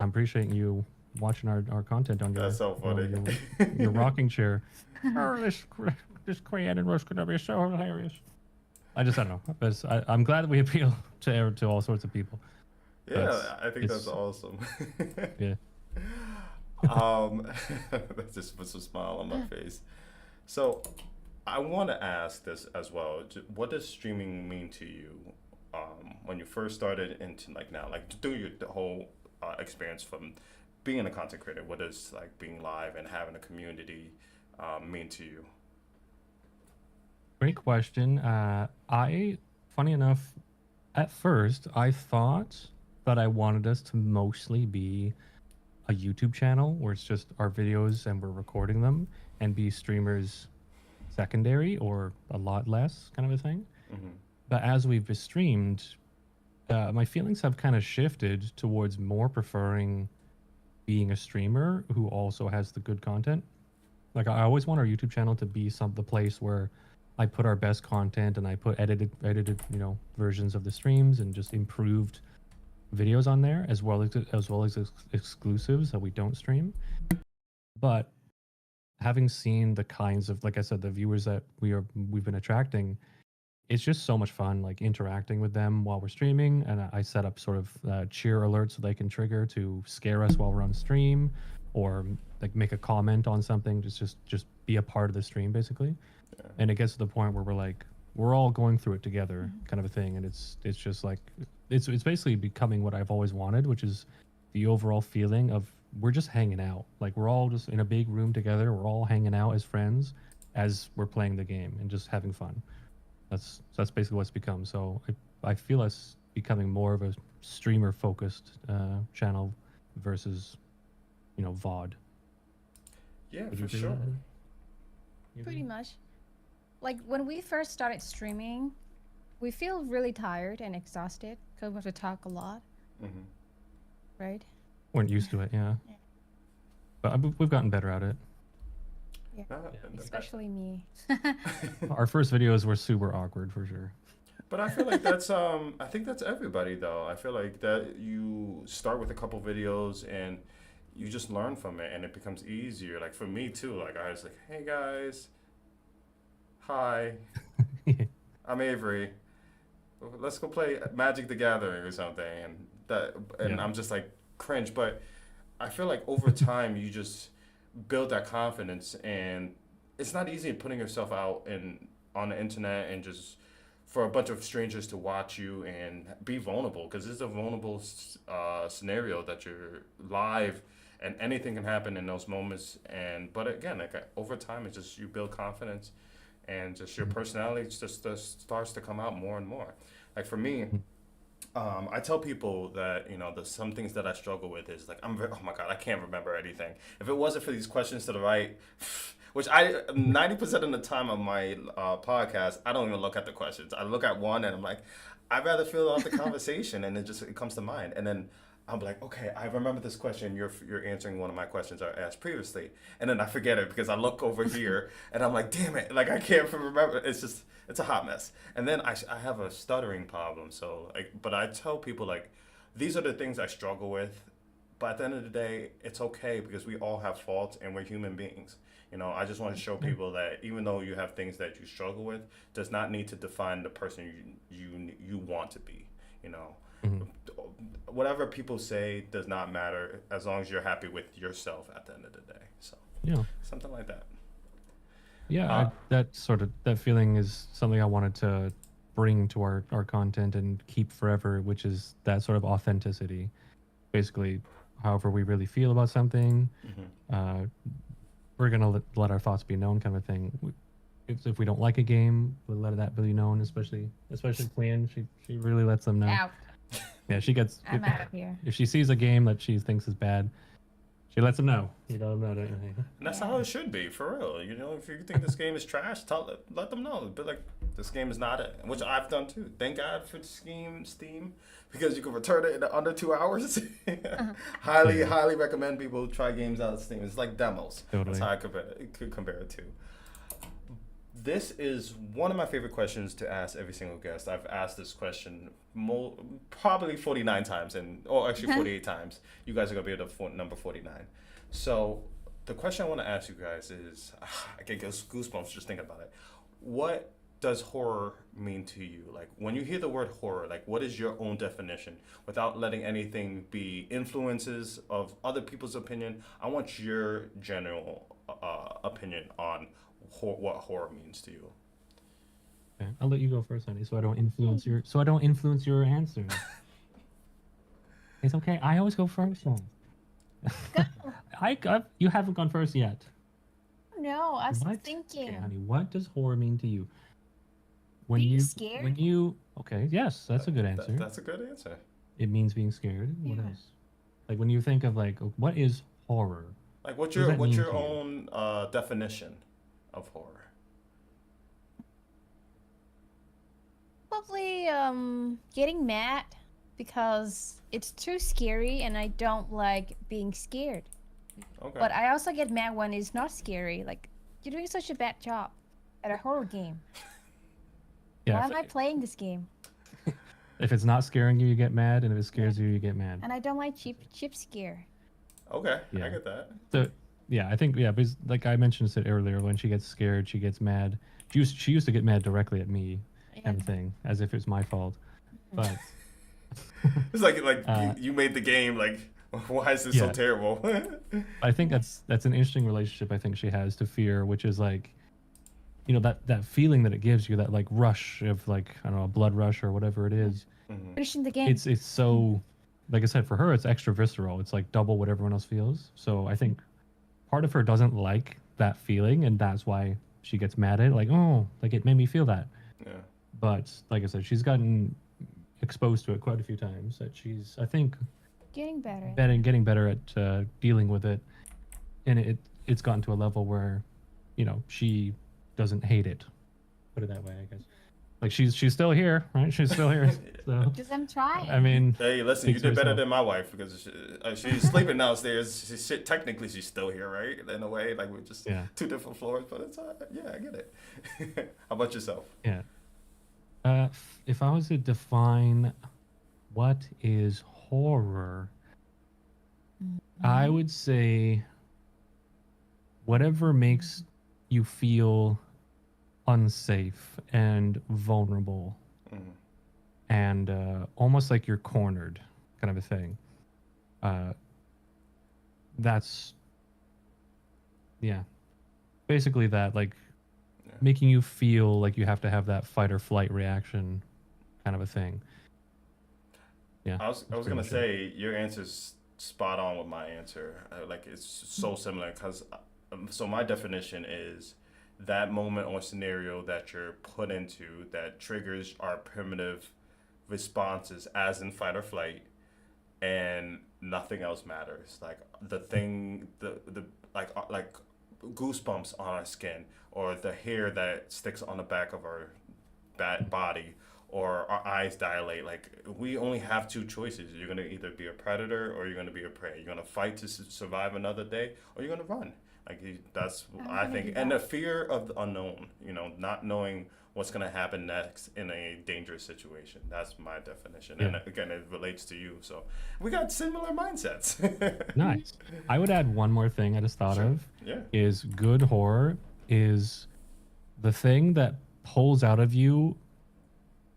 I'm appreciating you watching our content on That's your so funny. your rocking chair. Oh, this created Rhoskanobi is so hilarious. I don't know. I'm glad that we appeal to all sorts of people. But Yeah, I think that's it's awesome. yeah. um, that just puts a smile on my face. So, I want to ask this as well. What does streaming mean to you when you first started into like now, like through the whole experience from being a content creator? What does like being live and having a community mean to you? Great question. Funny enough, at first I thought that I wanted us to mostly be a YouTube channel where it's just our videos and we're recording them and be streamers secondary or a lot less kind of a thing. Mm-hmm. But as we've streamed, my feelings have kind of shifted towards more preferring being a streamer who also has the good content. Like I always want our YouTube channel to be the place where I put our best content and I put edited versions of the streams and just improved videos on there as well as exclusives that we don't stream. But having seen the kinds of, like I said, the viewers that we've been attracting, it's just so much fun like interacting with them while we're streaming. And I set up sort of cheer alerts so they can trigger to scare us while we're on stream, or like make a comment on something, just be a part of the stream basically. Yeah. And it gets to the point where we're all going through it together, Mhm. kind of a thing. And it's just like it's basically becoming what I've always wanted, which is the overall feeling of we're just hanging out. Like we're all just in a big room together. We're all hanging out as friends as we're playing the game and just having fun. That's basically what's become. So I feel us becoming more of a streamer focused channel versus VOD. Yeah, Would you for agree sure. with that? You Pretty agree? much. Like when we first started streaming, we feel really tired and exhausted because we have to talk a lot, Mm-hmm. right? Weren't used to it, yeah. Yeah. But we've gotten better at it. Yeah. Especially me. Our first videos were super awkward for sure. But I feel like that's I think that's everybody though. I feel like that you start with a couple videos and you just learn from it and it becomes easier. Like for me too, like I was like, "Hey guys. Hi, I'm Avery. let's go play Magic the Gathering or something, and Yeah. I'm just like cringe. But I feel like over time you just build that confidence, and it's not easy putting yourself out and on the internet and just for a bunch of strangers to watch you and be vulnerable because it's a vulnerable scenario that you're live and anything can happen in those moments. And but again, like over time, it's just you build confidence and just your Mhm. personality just starts to come out more and more. Like for me, Mhm. I tell people that the some things that I struggle with is like oh my god, I can't remember anything. If it wasn't for these questions to the right, which I Mhm. 90% of the time on my podcast, I don't even look at the questions. I look at one and I'm like, I'd rather fill out the conversation, and it comes to mind, and then I'm like, okay, I remember this question. You're answering one of my questions I asked previously, and then I forget it because I look over here and I'm like, damn it, like I can't remember. It's a hot mess. And then I have a stuttering problem. So like, but I tell people like, these are the things I struggle with. But at the end of the day, it's okay because we all have faults and we're human beings. I just want to show Yeah. people that even though you have things that you struggle with, does not need to define the person you want to be. You know, Mhm. whatever people say does not matter as long as you're happy with yourself at the end of the day. So Yeah. something like that. Yeah. Uh, That feeling is something I wanted to bring to our content and keep forever, which is that sort of authenticity. Basically, however we really feel about something, mhm. uh, we're gonna let our thoughts be known, kind of thing. If we don't like a game, we'll let that be known. Especially Quinn, she really lets them know. Out. Yeah, she gets I'm out of here. if she sees a game that she thinks is bad, she lets them know. You know about it. And that's how Yeah. it should be, for real. If you think this game is trash, let them know. But like, this game is not it, which I've done too. Thank God for Steam, because you can return it in under 2 hours. Highly, Yeah, highly recommend people try games out of Steam. It's like demos. That's totally. how I could compare it to. This is one of my favorite questions to ask every single guest. I've asked this question probably 49 times, or actually 48 times. You guys are going to be at the number 49. So, the question I want to ask you guys is I get goosebumps just thinking about it. What does horror mean to you? Like, when you hear the word horror, like, what is your own definition? Without letting anything be influences of other people's opinion, I want your general opinion on what horror means to you. Okay. I'll let you go first, honey, so I don't influence your answer. It's okay. I always go first. Then. Go. You haven't gone first yet. No, I was What? Okay, thinking. honey. What does horror mean to you? When Being you scared? okay, yes, that's a good answer. That's a good answer. It means being scared. What Yeah. else? Like when you think of like what is horror? Like, What does that what's mean your to you? own definition of horror? Probably getting mad because it's too scary and I don't like being scared. Okay. But I also get mad when it's not scary. Like, you're doing such a bad job at a horror game. Yeah, Why am I playing this game? if it's not scaring you, you get mad, and if it scares you, you get mad. And I don't like cheap scare. Okay, I Yeah. get that. So, yeah, I think because like I mentioned it earlier, when she gets scared, she gets mad. She used to get mad directly at me, kind of thing, as if it's my fault. But It's like uh, you made the game. Like, why is this so yeah, terrible? I think that's an interesting relationship. I think she has to fear, which is like, that feeling that it gives you, that like rush of like I don't know, a blood rush or whatever it is. Mhm. Finishing the game. It's so, like I said, for her it's extra visceral. It's like double what everyone else feels. So I think part of her doesn't like that feeling, and that's why she gets mad at it. Like, oh, like it made me feel that. Yeah. But like I said, she's gotten exposed to it quite a few times. That she's, I think, Getting better. getting better at dealing with it, and it's gotten to a level where, she doesn't hate it. Put it that way, I guess. Like she's still here, right? She's still here. So Because I'm trying. I mean, Hey, listen, you speaks for did better herself. than my wife because she's sleeping downstairs. Technically, she's still here, right? In a way, like we're just Yeah, two different floors, but it's yeah, I get it. How about yourself? yeah. If I was to define what is horror, I would say whatever makes you feel unsafe and vulnerable. Mhm. and almost like you're cornered, kind of a thing. That's yeah, basically that, like Yeah. making you feel like you have to have that fight or flight reaction, kind of a thing. Yeah, I was that's pretty gonna much it. say your answer's spot on with my answer. Like it's so similar because so my definition is that moment or scenario that you're put into that triggers our primitive responses, as in fight or flight, and nothing else matters. Like the thing, the like goosebumps on our skin, or the hair that sticks on the back of our body, or our eyes dilate. Like we only have two choices. You're gonna either be a predator or you're gonna be a prey. You're gonna fight to survive another day, or you're gonna run. Like that's I'm I gonna do think, and the that. fear of the unknown. You know, not knowing what's gonna happen next in a dangerous situation. That's my definition. Yeah. And again, it relates to you. So we got similar mindsets. Nice. I would add one more thing I just thought Sure. of Yeah. is good horror is the thing that pulls out of you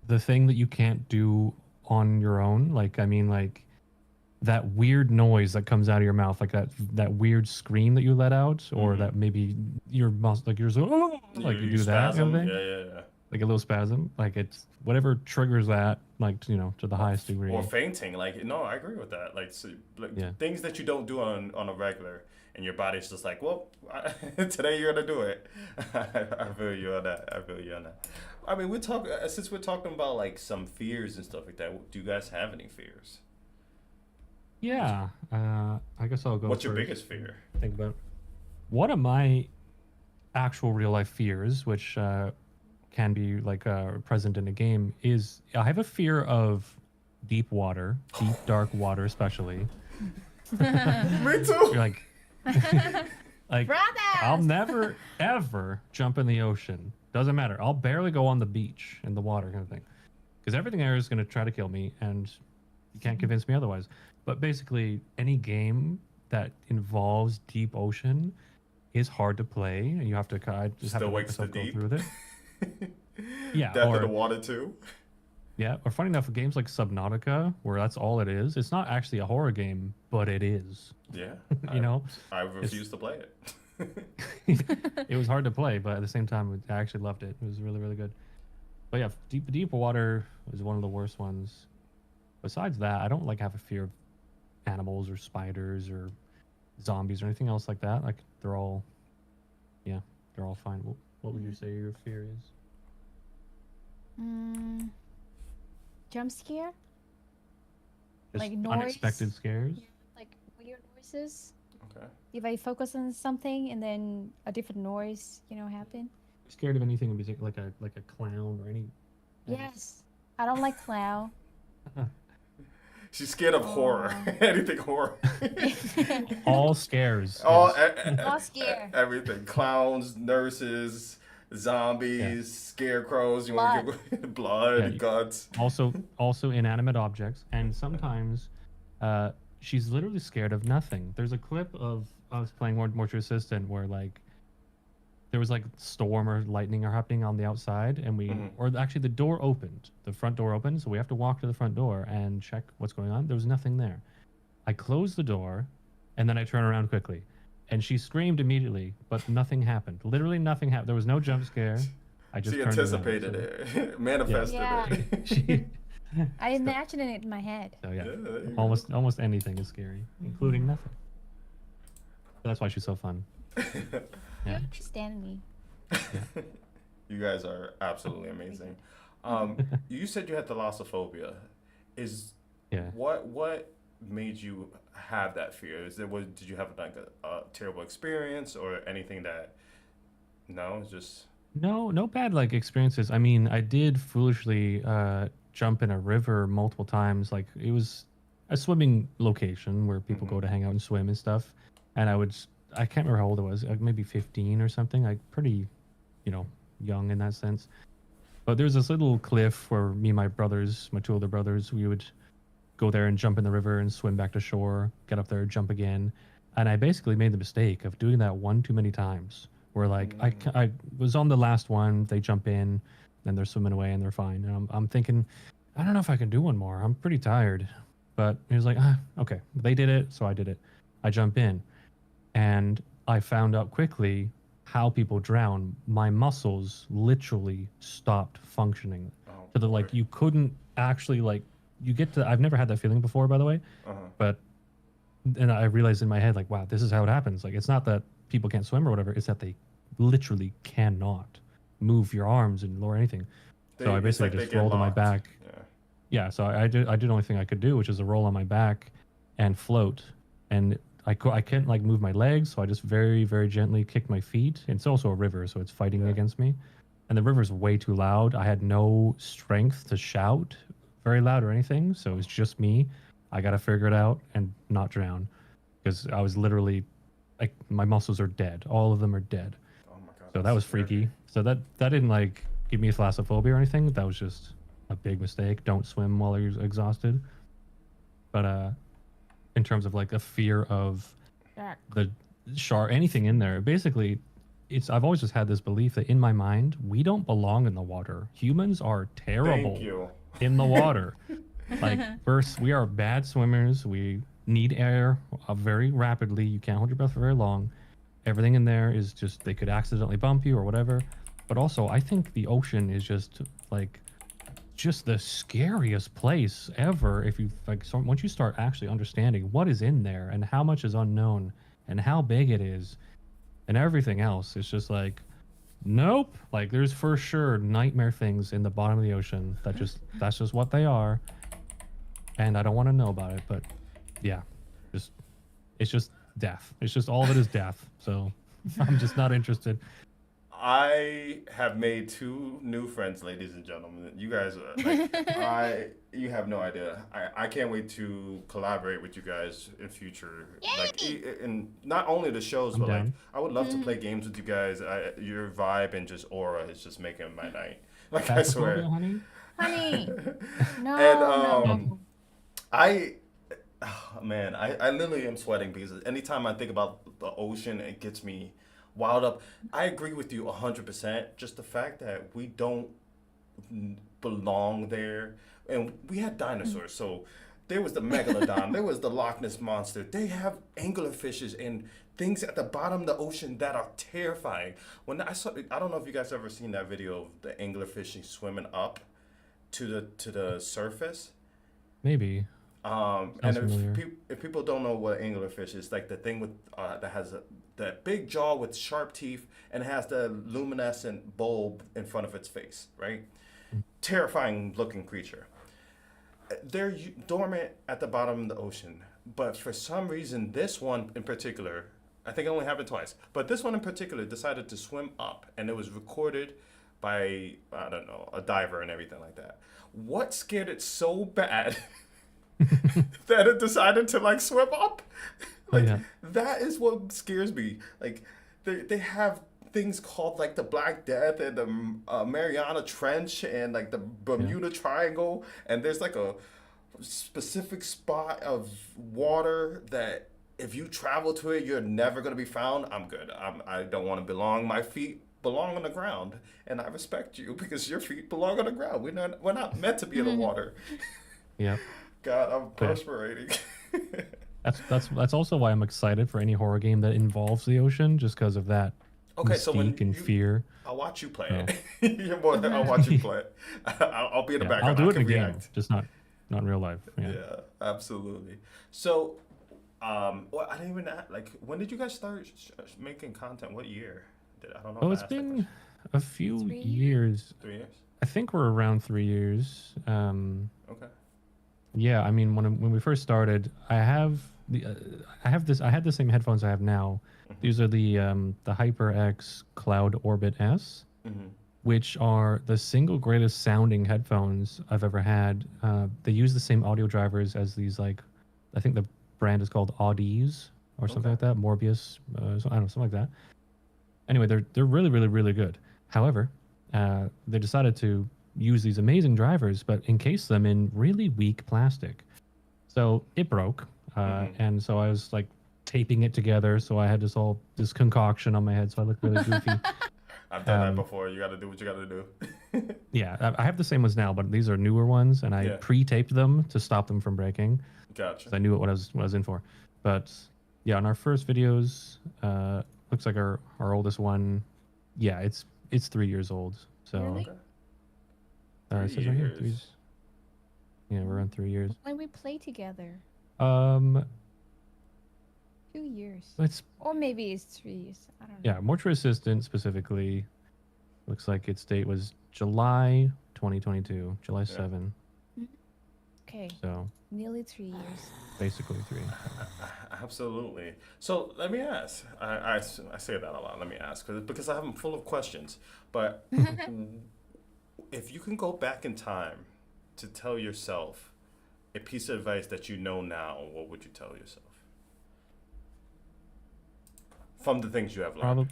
the thing that you can't do on your own. Like, I mean, like that weird noise that comes out of your mouth, like that weird scream that you let out, or Mhm. that maybe your muscle, like you're so, oh, like you You do that kind of spasm. thing, Yeah, yeah, yeah. like a little spasm. Like it's whatever triggers that, like to the highest Or degree. fainting. Like no, I agree with that. Like, so, like Yeah. things that you don't do on a regular, and your body's just like, well, today you're gonna do it. I feel you on that. I feel you on that. I mean, we talk since we're talking about like some fears and stuff like that. Do you guys have any fears? Yeah. I guess I'll go What's your first. biggest fear? Think about one of my actual real life fears, which can be like present in a game, is I have a fear of deep water, deep dark water, especially. Me You're too. like, like I'll Brothers! never ever jump in the ocean. Doesn't matter. I'll barely go on the beach in the water, kind of thing, because everything there is going to try to kill me, and you can't convince me otherwise. But basically, any game that involves deep ocean is hard to play, and you have to I just have Still to make wakes the myself go deep. through with it. Yeah, Death of the or water too. yeah, or funny enough, games like Subnautica, where that's all it is. It's not actually a horror game, but it is. Yeah. You know, I refuse to play it. it was hard to play, but at the same time, I actually loved it. It was really, really good. But yeah, deep water was one of the worst ones. Besides that, I don't like have a fear of animals or spiders or zombies or anything else like that. Like they're all, yeah, they're all fine. What would you say your fear is? Mm, jump scare? Just Like noise? unexpected scares. Yeah, like weird noises. Okay. If I focus on something and then a different noise, happen. Scared of anything in particular, like a clown or any. Yes. I don't like clown. She's scared of horror. Anything horror. All scares. All, yes. All scare. everything. Clowns, nurses, zombies, scarecrows. You want to give blood, Yeah. guts. Also inanimate objects, and sometimes she's literally scared of nothing. There's a clip of us playing Mortuary Assistant where like there was like storm or lightning are happening on the outside, and or actually the door opened, the front door opened, so we have to walk to the front door and check what's going on. There was nothing there. I closed the door, and then I turn around quickly, and she screamed immediately, but nothing happened. Literally nothing happened. There was no jump scare. I just She turned around, anticipated so- it, manifested Yeah. it. She, I imagine it in my head. so yeah, Yeah, there you almost anything is scary, including nothing. That's why she's so fun. You Yeah. understand me. You guys are absolutely amazing. You said you had thalassophobia. Is Yeah. what made you have that fear? Did you have like a terrible experience or anything that? No, it's just No bad like experiences. I mean, I did foolishly jump in a river multiple times. Like it was a swimming location where people go to hang out and swim and stuff. And I can't remember how old I was, like maybe 15 or something, like pretty, young in that sense. But there's this little cliff where me and my brothers, my two older brothers, we would go there and jump in the river and swim back to shore, get up there, jump again. And I basically made the mistake of doing that one too many times. Where like I was on the last one, they jump in, and they're swimming away and they're fine. And I'm thinking, I don't know if I can do one more. I'm pretty tired. But he was like, okay, they did it, so I did it. I jump in, and I found out quickly how people drown. My muscles literally stopped functioning. Oh, To the boy. like, you couldn't actually like, you get to. I've never had that feeling before, by the way. Uh-huh. But and I realized in my head, like, wow, this is how it happens. Like, it's not that people can't swim or whatever. It's that they literally cannot move your arms and lower anything. So I It's basically like they just get rolled on my locked. back. Yeah. Yeah, so I did the only thing I could do, which is a roll on my back and float. And I couldn't like move my legs, so I just very, very gently kicked my feet. It's also a river, so it's fighting Yeah. against me. And the river's way too loud. I had no strength to shout very loud or anything, so it was just me. I got to figure it out and not drown because I was literally like my muscles are dead. All of them are dead. Oh my god. So that that's was scary. freaky. So that didn't like give me thalassophobia or anything. That was just a big mistake. Don't swim while you're exhausted. But in terms of like a fear of Jack. the shark, anything in there, basically, I've always just had this belief that in my mind we don't belong in the water. Humans are terrible Thank you. in the water. Like first, we are bad swimmers. We need air very rapidly. You can't hold your breath for very long. Everything in there is just they could accidentally bump you or whatever. But also, I think the ocean is just like just the scariest place ever. If you like, so once you start actually understanding what is in there and how much is unknown and how big it is, and everything else, it's just like, nope. Like there's for sure nightmare things in the bottom of the ocean that that's just what they are, and I don't want to know about it. But yeah, it's just death. It's just all of it is death. So I'm just not interested. I have made 2 new friends, ladies and gentlemen. You guys are like, you have no idea. I can't wait to collaborate with you guys in future. Like, and not only the shows, I'm but like, down. I would love to play games with you guys. Your vibe and just aura is just making my night. Like, I Thalassophobia, swear. honey. Honey. No, And no. I, oh, man, I literally am sweating because anytime I think about the ocean, it gets me wild up. I agree with you 100%. Just the fact that we don't belong there, and we had dinosaurs, so there was the megalodon, there was the Loch Ness monster. They have anglerfishes and things at the bottom of the ocean that are terrifying. When I don't know if you guys ever seen that video of the anglerfish swimming up to the surface. Maybe. And Sounds familiar. if people don't know what anglerfish is, like the thing with that has that big jaw with sharp teeth and has the luminescent bulb in front of its face, right? Terrifying looking creature. They're dormant at the bottom of the ocean, but for some reason, this one in particular, I think it only happened twice, but this one in particular decided to swim up, and it was recorded by, I don't know, a diver and everything like that. What scared it so bad that it decided to like swim up? Like, yeah. that is what scares me. Like, they have things called like the Black Death and the Mariana Trench and like the Bermuda Triangle, and there's like a specific spot of water that if you travel to it, you're never gonna be found. I'm good. I don't want to belong. My feet belong on the ground, and I respect you because your feet belong on the ground. We're not meant to be in the water. Yeah. God, I'm perspirating. That's also why I'm excited for any horror game that involves the ocean, just because of that Okay, so when mystique and you- fear. I'll watch you play it. You're more than I'll watch you play it. I'll be in the Yeah, background. I'll do I it in can a game, react. just not in real life. Yeah. Yeah, absolutely. So, well, I didn't even like. When did you guys start making content? What year? I don't know. Oh, if I it's asked that been question. a few 3 years. 3 years. I think we're around 3 years. Okay. Yeah, I mean, when we first started, I had the same headphones I have now. These are the HyperX Cloud Orbit S, Mm-hmm. which are the single greatest sounding headphones I've ever had. They use the same audio drivers as these, like, I think the brand is called Audies or something like that, Morbius, so, I don't know, something like that. Anyway, they're really, really, really good. However, they decided to use these amazing drivers, but encase them in really weak plastic. So it broke, and so I was like taping it together. So I had this concoction on my head, so I looked really goofy. I've done that before. You got to do what you got to do. Yeah, I have the same ones now, but these are newer ones, and I Yeah. pre-taped them to stop them from breaking. Gotcha. 'Cause I knew what I was in for. But yeah, on our first videos, looks like our oldest one, yeah, it's 3 years old. So Really? Okay. it says right here, 3 3 years. Yeah, we're on 3 years. When we play together, Um, 2 years, it's or maybe it's 3 years. I don't know. yeah, Mortuary Assistant specifically looks like its date was July 2022, July 7. Okay, So nearly 3 years. basically 3. Absolutely. So let me ask. I say that a lot. Let me ask because I'm full of questions. But if you can go back in time to tell yourself a piece of advice that you know now, what would you tell yourself? From the things you have learned.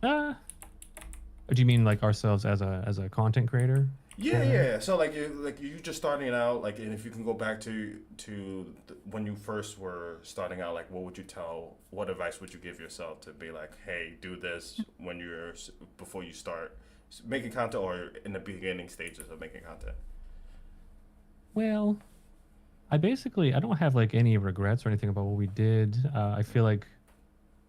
Probably. Do you mean like ourselves as a content creator? Yeah. So you just starting out, like, and if you can go back to when you first were starting out, like, what advice would you give yourself to be like, hey, do this when before you start making content or in the beginning stages of making content? Well, I don't have like any regrets or anything about what we did. I feel like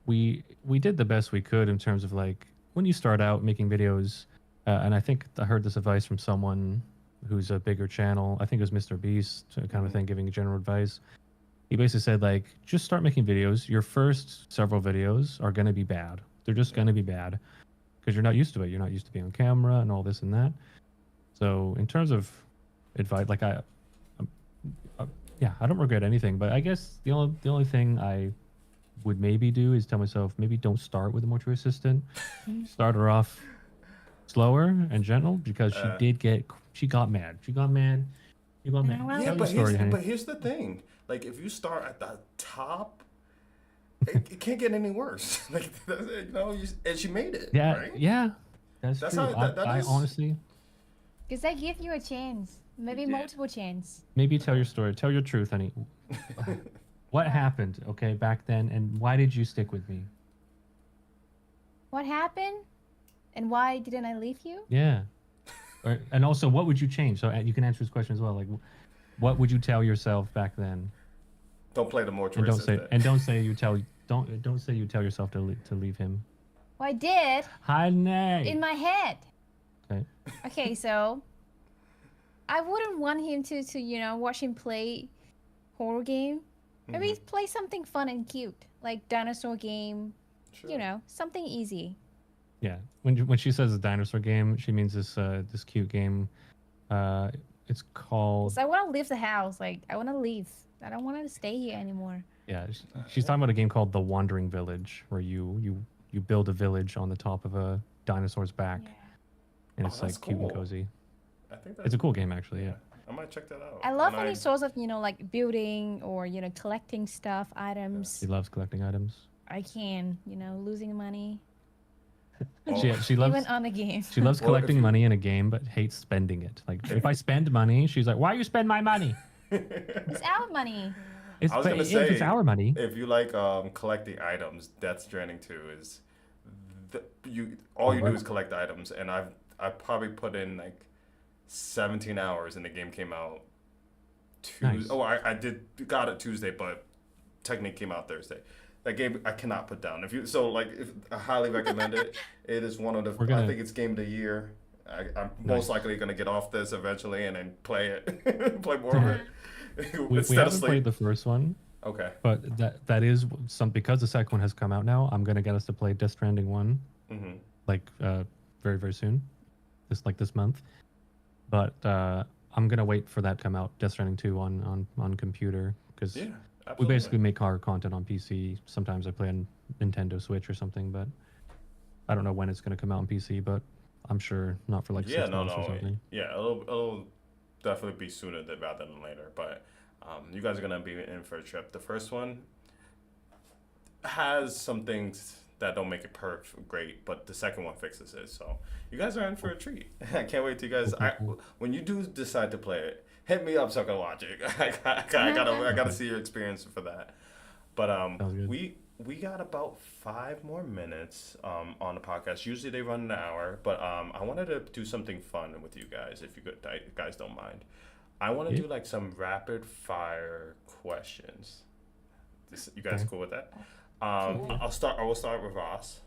we did the best we could in terms of like when you start out making videos. And I think I heard this advice from someone who's a bigger channel. I think it was Mr. Beast, kind of a thing, giving general advice. He basically said like, just start making videos. Your first several videos are going to be bad. They're just going to be bad because you're not used to it. You're not used to being on camera and all this and that. So in terms of advice, like yeah, I don't regret anything. But I guess the only thing I would maybe do is tell myself maybe don't start with a mortuary assistant. Start her off slower and gentle because she got mad. She got mad. You got mad. well, Yeah, Tell but your story, honey. here's the thing. Like, if you start at the top, it can't get any worse. Like, and she made it. Yeah, right? yeah, that's That's true. how- that I is- honestly, Because they give you a chance, maybe Yeah. multiple chance. maybe tell your story. Tell your truth, honey. What happened, okay, back then, and why did you stick with me? What happened, and why didn't I leave you? Yeah. And also, what would you change? So you can answer this question as well. Like, what would you tell yourself back then? Don't play the And mortuary don't assistant. don't say you tell yourself to leave him. Well, I did Honey. in my head. Okay. Okay, so I wouldn't want him to watch him play horror game. Maybe play something fun and cute, like dinosaur game. Sure. Something easy. Yeah. When she says a dinosaur game, she means this cute game. It's called. So I want to leave the house. Like, I want to leave. I don't want to stay here anymore. Yeah, she's talking about a game called The Wandering Village, where you build a village on the top of a dinosaur's back, Yeah. and Oh, it's that's like cute and cool. cozy. I think It's a cool game, actually. Yeah. I might check that out. I love When any sorts of, like building or, collecting stuff, items. She loves collecting items. I can, losing money. Oh. She loves Even on a game. she loves Well, if collecting you- money in a game, but hates spending it. Like if I spend money, she's like, "Why you spend my money?" It's our money. It's I was gonna if say, it's our money. If you like collecting items, Death Stranding 2 is all you do is collect items, and I probably put in like 17 hours, and the game came out Tuesday. Nice. Oh, I got it Tuesday, but technically came out Thursday. That game I cannot put down. If I highly recommend it. It is one of the. I think it's game of the year. I'm most likely gonna get off this eventually and then play it, play more of it. We Instead of haven't played sleep. the first one, Okay. but that is some because the second one has come out now. I'm gonna get us to play Death Stranding 1 Mm-hmm. like very very soon, this month. But I'm gonna wait for that to come out. Death Stranding 2 on computer because Yeah. we Absolutely. basically make our content on PC. Sometimes I play on Nintendo Switch or something, but I don't know when it's gonna come out on PC. But I'm sure not for like 6 months or something. Yeah, it'll definitely be sooner rather than later. But you guys are gonna be in for a trip. The first one has some things that don't make it great, but the second one fixes it. So you guys are in for a treat. I can't wait till you guys. When you do decide to play it, hit me up so I can watch it. I gotta see your experience for that. But Sounds good. we got about 5 more minutes on the podcast. Usually they run an hour, but I wanted to do something fun with you guys if you guys don't mind. I want to Yeah. do like some rapid fire questions. You guys Okay. cool with that? Cool. I'll start. I will start with Ross,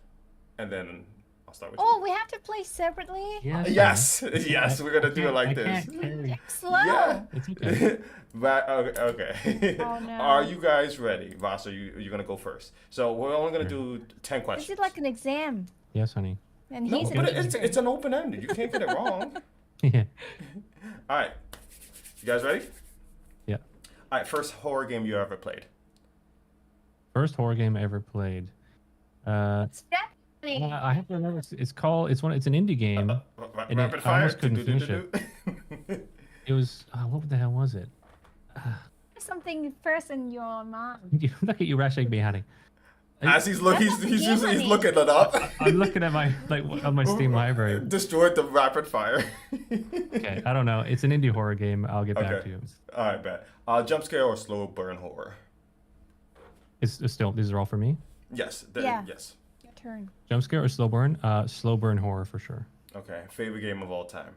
and then I'll start with you. Oh, we have to play separately? Yes, yes, we're gonna do it like I this. can't carry. Slow. Yeah. It's okay. Right. Okay. Oh, no. Are you guys ready, Ross? Are you gonna go first? So we're only gonna do 10 This questions. is like an exam. Yes, honey. And No, he's but a it's teacher. it's an open ended. You can't get it wrong. Yeah. All right. You guys ready? Yeah. All right. First horror game you ever played. First horror game I ever played. Stephanie. I have to remember. It's called. It's an indie game. And Rapid I fire. almost couldn't finish it. Do-do-do-do-do. It was. What the hell was it? Something first in your mind. Look at you, rushing me, honey. As he's That's he's not the he's, game, using, he's honey. looking it up. I'm looking at my on my Steam library. Destroyed the rapid fire. Okay, I don't know. It's an indie horror game. I'll get back Okay. to you. All right, bet. Jump scare or slow burn horror? It's still. These are all for me. Yes. Yeah. Yes. Your turn. Jump scare or slow burn? Slow burn horror for sure. Okay. Favorite game of all time.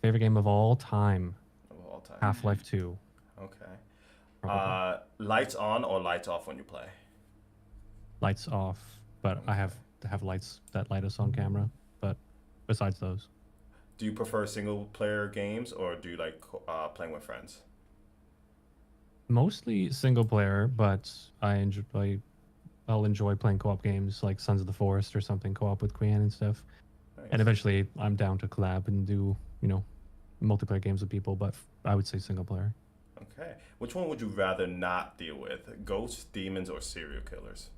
Favorite game of all time. Of all time. Half-Life 2. Okay. Probably. Lights on or lights off when you play? Lights off, but I have to have lights that light us on camera. But besides those, Do you prefer single player games or do you like playing with friends? mostly single player, but I'll enjoy playing co-op games like Sons of the Forest or something co-op with Quinn and stuff. Nice. And eventually, I'm down to collab and do multiplayer games with people. But I would say single player. Okay. Which one would you rather not deal with? Ghosts, demons, or serial killers?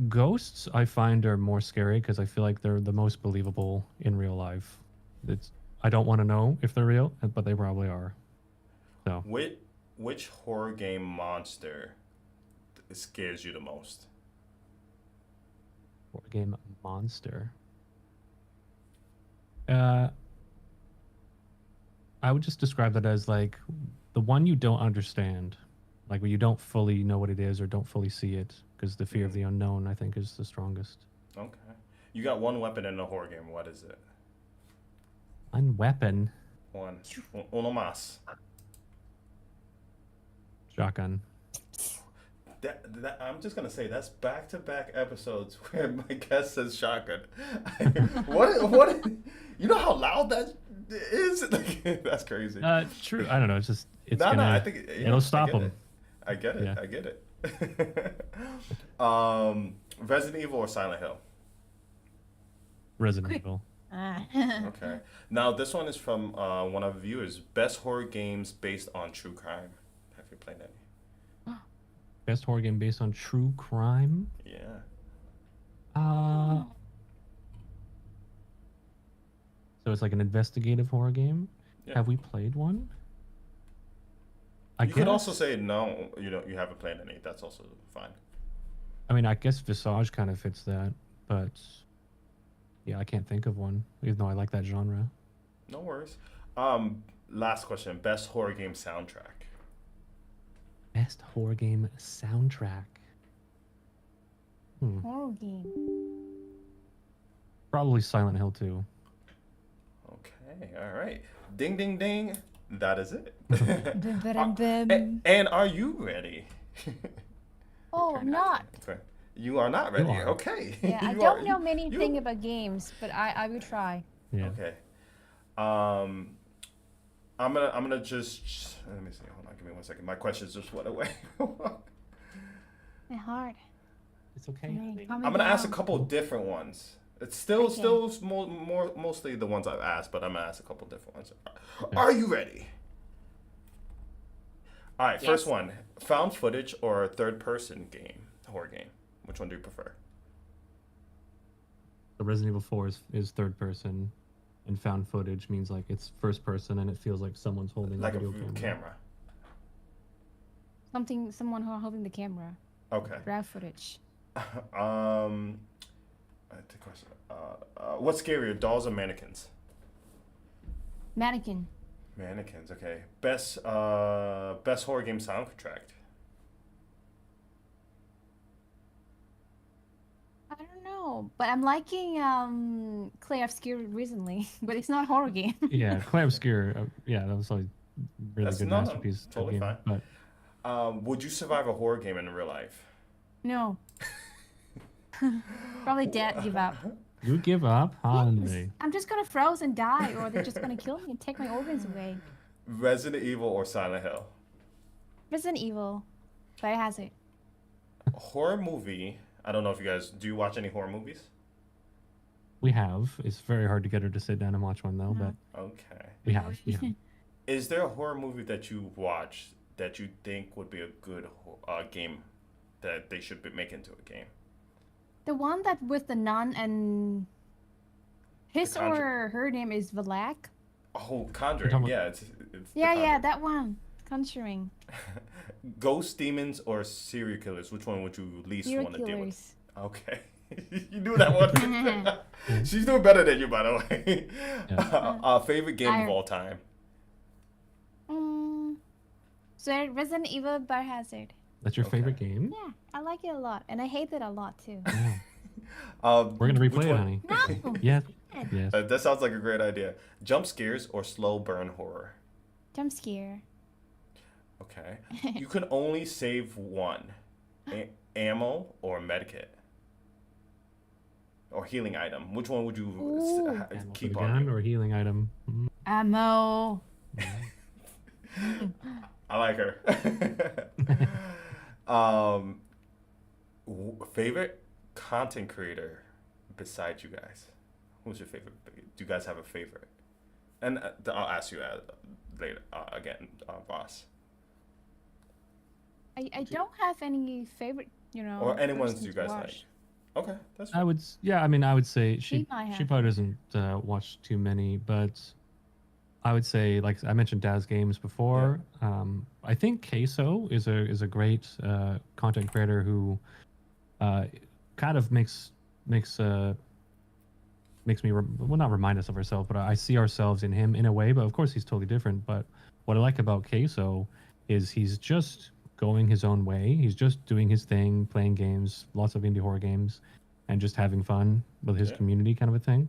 Ghosts I find are more scary because I feel like they're the most believable in real life. I don't want to know if they're real, but they probably are. So Which horror game monster scares you the most? horror game monster. I would just describe that as like the one you don't understand, like where you don't fully know what it is or don't fully see it, because the fear of the unknown, I think, is the strongest. Okay. You got one weapon in a horror game. What is it? One weapon, One. Uno más. shotgun. I'm just gonna say that's back-to-back episodes where my guest says shotgun. What? You know how loud that is? Like, that's crazy. True. I don't know. It's No, gonna. I think it'll stop I get them. it. I get it. Yeah. I get it. Resident Evil or Silent Hill? Resident Evil. Okay. Now this one is from one of the viewers. Best horror games based on true crime. Have you played any? Best horror game based on true crime. Yeah. So it's like an investigative horror game. Yeah. Have we played one? You could also say no. You haven't played any. That's also fine. I mean, I guess Visage kind of fits that, but yeah, I can't think of one, even though I like that genre. No worries. Last question. Best horror game soundtrack. Best horror game soundtrack. Horror game. Probably Silent Hill 2. Okay. All right. Ding, ding, ding. That is it. Dum-ba-dum-bum. And are you ready? Oh, I'm not. Okay. You are not ready. are. Okay. Yeah, I You don't are- know many you- things about games, but I will try. Yeah. Okay. I'm gonna just let me see. Hold on. Give me 1 second. My questions just went away. My heart. It's okay. I'm gonna ask a couple different ones. It's still mostly the ones I've asked, but I'm gonna ask a couple different ones. Are you ready? All right, first Yes. one: found footage or third-person game, horror game. Which one do you prefer? The Resident Evil 4 is third person, and found footage means like it's first person and it feels like someone's holding Like a a video camera. camera. Someone who holding the camera. Okay. Grab footage. The question. What's scarier, dolls or mannequins? Mannequin. Mannequins. Okay. Best horror game soundtrack. I don't know, but I'm liking Clay Obscure recently, but it's not horror game. Yeah, Clay Obscure. Yeah, that was a really That's good no, masterpiece of totally fine. game. But Would you survive a horror game in real life? No, probably dead. Give up. you give up, Yes, honey. I'm just gonna froze and die, or they're just gonna kill me and take my organs away. Resident Evil or Silent Hill? Resident Evil, Biohazard. Horror movie. I don't know if you guys do you watch any horror movies? We have. It's very hard to get her to sit down and watch one though, but Okay. we have. We have. Is there a horror movie that you watch that you think would be a good game that they should make into a game? The one that with the nun and his The Conjur- or her name is Valak. Oh, You're Conjuring. talking Yeah, it's The Yeah, yeah, Conjuring. that one. Conjuring. Ghost demons or serial killers? Which one would you least Serial want to deal with? killers. Okay. You knew that one. She's doing better than you, by the way. Favorite game of all time? So Resident Evil Biohazard. That's your Okay. favorite game? Yeah, I like it a lot, and I hate it a lot too. Yeah. We're gonna Which replay it, one? honey. No, Yes. Yes. That sounds like a great idea. Jump scares or slow burn horror? jump scare. Okay. You can only save one. Ammo or medkit? Or healing item? Which one would you Ooh. Ammo for keep the on gun you? or a healing item? Ammo. I like her. Favorite content creator besides you guys? Who's your favorite? Do you guys have a favorite? And I'll ask you later again, boss. I don't have any favorite, Or anyone's person you to guys watch. like. Okay, that's I would. Yeah. I mean, I would say She might she have. probably doesn't watch too many, but I would say, like I mentioned, Daz Games before. I think Queso is a great content creator who kind of makes me well, not remind us of ourselves, but I see ourselves in him in a way. But of course, he's totally different. But what I like about Queso is he's just going his own way. He's just doing his thing, playing games, lots of indie horror games, and just having fun with his Yeah. community, kind of a thing.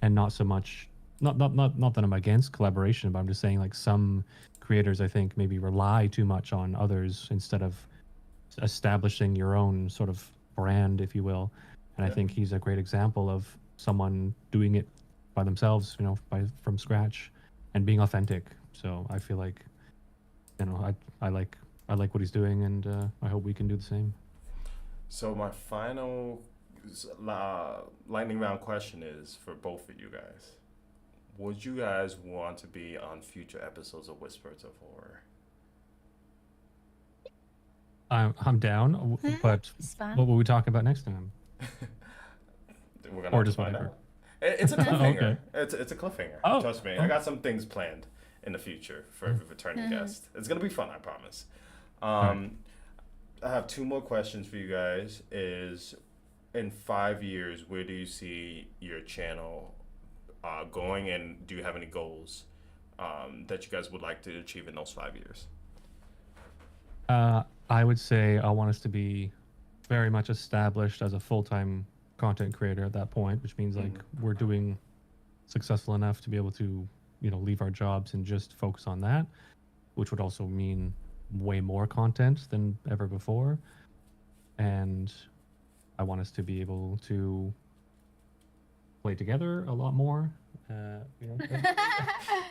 And not so much. Not that I'm against collaboration, but I'm just saying like some creators I think maybe rely too much on others instead of establishing your own sort of brand, if you will. And I Yeah. think he's a great example of someone doing it by themselves, from scratch and being authentic. So I feel like, I like what he's doing, and I hope we can do the same. So my final lightning round question is for both of you guys. Would you guys want to be on future episodes of Whispers of Horror? I'm down, but It's fun. what will we talk about next time? We're gonna Or have to just find whatever. out. It's a cliffhanger. Okay. It's a cliffhanger. Oh. Trust me. I got some things planned in the future for a returning guest. It's gonna be fun, I promise. I have two more questions for you guys. Is in 5 years, where do you see your channel going, and do you have any goals that you guys would like to achieve in those 5 years? I would say I want us to be very much established as a full-time content creator at that point, which means like we're doing successful enough to be able to, leave our jobs and just focus on that, which would also mean way more content than ever before. And I want us to be able to play together a lot more.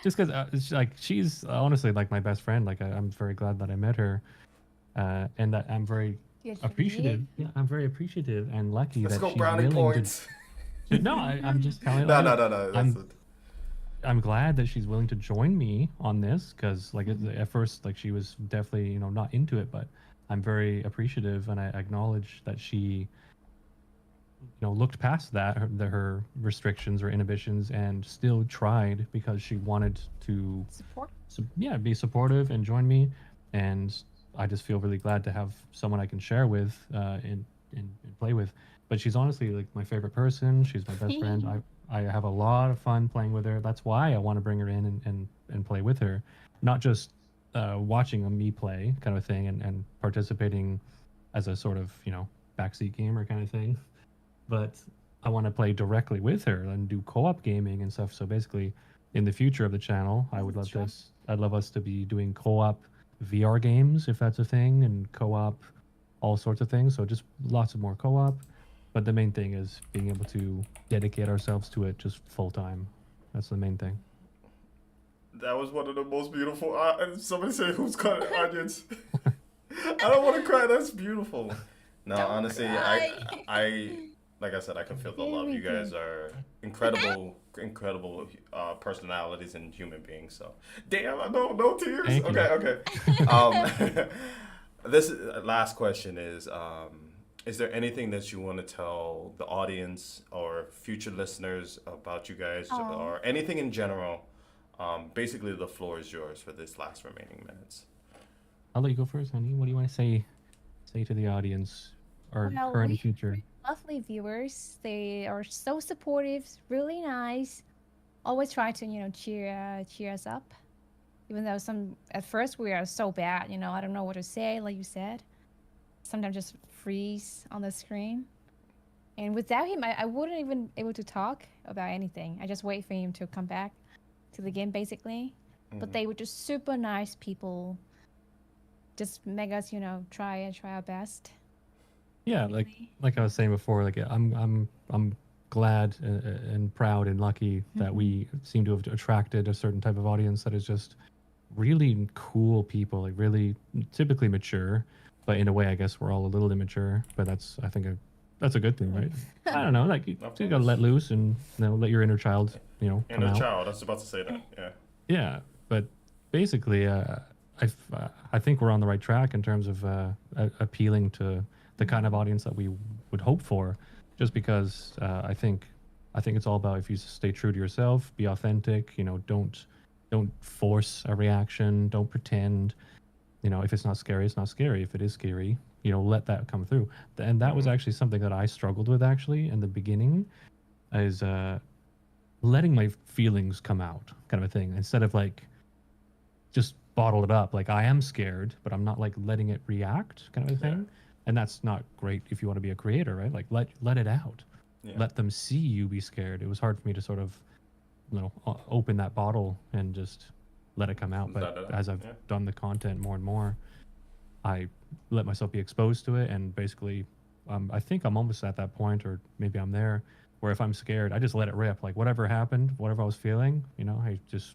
Just because it's like she's honestly like my best friend. Like I'm very glad that I met her, and that I'm very Good for appreciative. you. Yeah, I'm very appreciative and lucky Let's that go she's brownie willing points. to. No, I'm just telling. No. That's I'm glad that she's willing to join me on this because, like, at first, like, she was definitely, not into it. But I'm very appreciative, and I acknowledge that she, looked past that her restrictions or inhibitions and still tried because she wanted to, Support. be supportive and join me. And I just feel really glad to have someone I can share with and play with. But she's honestly like my favorite person. She's my best friend. I have a lot of fun playing with her. That's why I want to bring her in and play with her, not just watching me play kind of thing and participating as a sort of backseat gamer kind of thing, but I want to play directly with her and do co-op gaming and stuff. So basically, in the future of the channel, I would love Sure. this. I'd love us to be doing co-op VR games if that's a thing, and co-op all sorts of things. So just lots of more co-op. But the main thing is being able to dedicate ourselves to it just full time. That's the main thing. That was one of the most beautiful. Somebody say who's cutting onions. I don't want to cry. That's beautiful. No, Don't honestly, cry. I, like I said, I can feel the love. Very You guys good. are incredible personalities and human beings. So, damn, no tears. Thank you. Okay. This last question is there anything that you want to tell the audience or future listeners about you guys, Oh. or anything in general? Basically, the floor is yours for this last remaining minutes. I'll let you go first, honey. What do you want to say to the audience, or Well, current we and future? lovely viewers. They are so supportive, really nice. Always try to, cheer us up. Even though at first we are so bad, I don't know what to say, like you said. Sometimes just freeze on the screen. And without him, I wouldn't even able to talk about anything. I just wait for him to come back to the game, basically. But Mhm. they were just super nice people. Just make us, try our best. Yeah, Really. like I was saying before, like I'm glad and proud and lucky that we seem to have attracted a certain type of audience that is just really cool people, like really typically mature, but in a way, I guess we're all a little immature, but I think that's a good thing, right? I don't know, like Of you gotta course. let loose and let your inner child, come Inner out. child. I was about to say that. Yeah. Yeah, but basically, I think we're on the right track in terms of appealing to the kind of audience that we would hope for. Just because I think it's all about if you stay true to yourself, be authentic. Don't force a reaction. Don't pretend. If it's not scary, it's not scary. If it is scary, let that come through. And that was Hmm. actually something that I struggled with actually in the beginning, is letting my feelings come out, kind of a thing, instead of like just bottle it up. Like I am scared, but I'm not like letting it react, kind of a Yeah. thing. And that's not great if you want to be a creator, right? Like let it out. Yeah. Let them see you be scared. It was hard for me to sort of, open that bottle and just let it come out. But Let it out. as I've Yeah. done the content more and more, I let myself be exposed to it, and basically, I think I'm almost at that point, or maybe I'm there, where if I'm scared, I just let it rip. Like whatever happened, whatever I was feeling, I just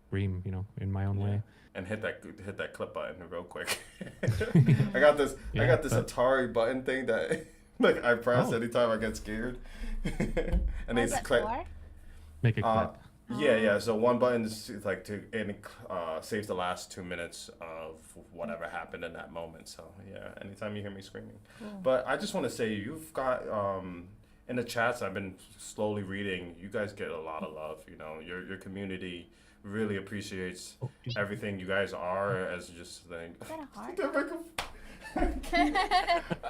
scream, in my own Yeah. way. And hit that clip button real quick. I got this. I Yeah, got this but Atari button thing that like I press oh, anytime I get scared, and What is it's that click. for? make a Uh, clip. yeah. So one button is like and it saves the last 2 minutes of whatever happened in that moment. So yeah, anytime you hear me screaming. Cool. But I just want to say you've got in the chats I've been slowly reading. You guys get a lot of love. Your community really appreciates Oh, everything you guys are as just like. Is that a heart?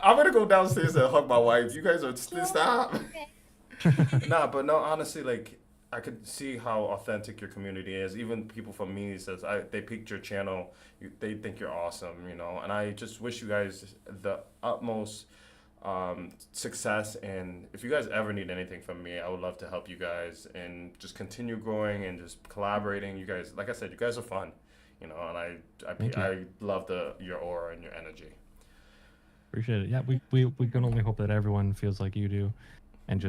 I'm gonna go downstairs and hug my wife. You guys are Sure. stop. Okay. Nah, but no, honestly, like I could see how authentic your community is. Even people from me says they picked your channel. They think you're awesome, and I just wish you guys the utmost success. And if you guys ever need anything from me, I would love to help you guys and just continue growing and just collaborating. You guys, like I said, you guys are fun, and thank you. I love your aura and your energy. Appreciate it. Yeah, we can only hope that everyone feels like you do, and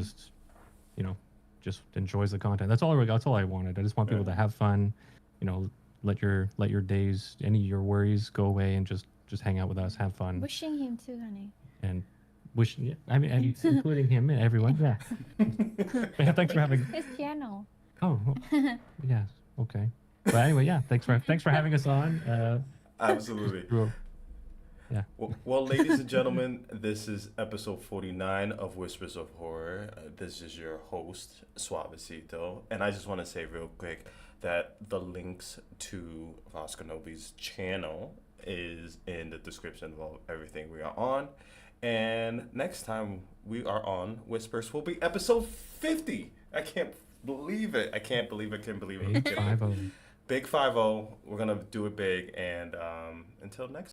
you know, just enjoys the content. That's all I wanted. I just want Yeah. people to have fun, you know, let your days, any of your worries go away, and just hang out with us, have fun, Wishing him too, honey. and wish. Yeah, I mean, and including him and everyone. Yeah. Yeah, thanks for having. His channel. Oh, yeah. Okay. But anyway, yeah. Thanks for having us on. Absolutely. Well, yeah. Well, ladies and gentlemen, this is episode 49 of Whispers of Horror. This is your host, Suavecito. And I just want to say real quick that the links to Rhoskanobi's channel is in the description of everything we are on. And next time we are on Whispers will be episode 50. I can't believe it. I can't believe it. Can't believe it. Big 50. Big 50. We're going to do it big. And until next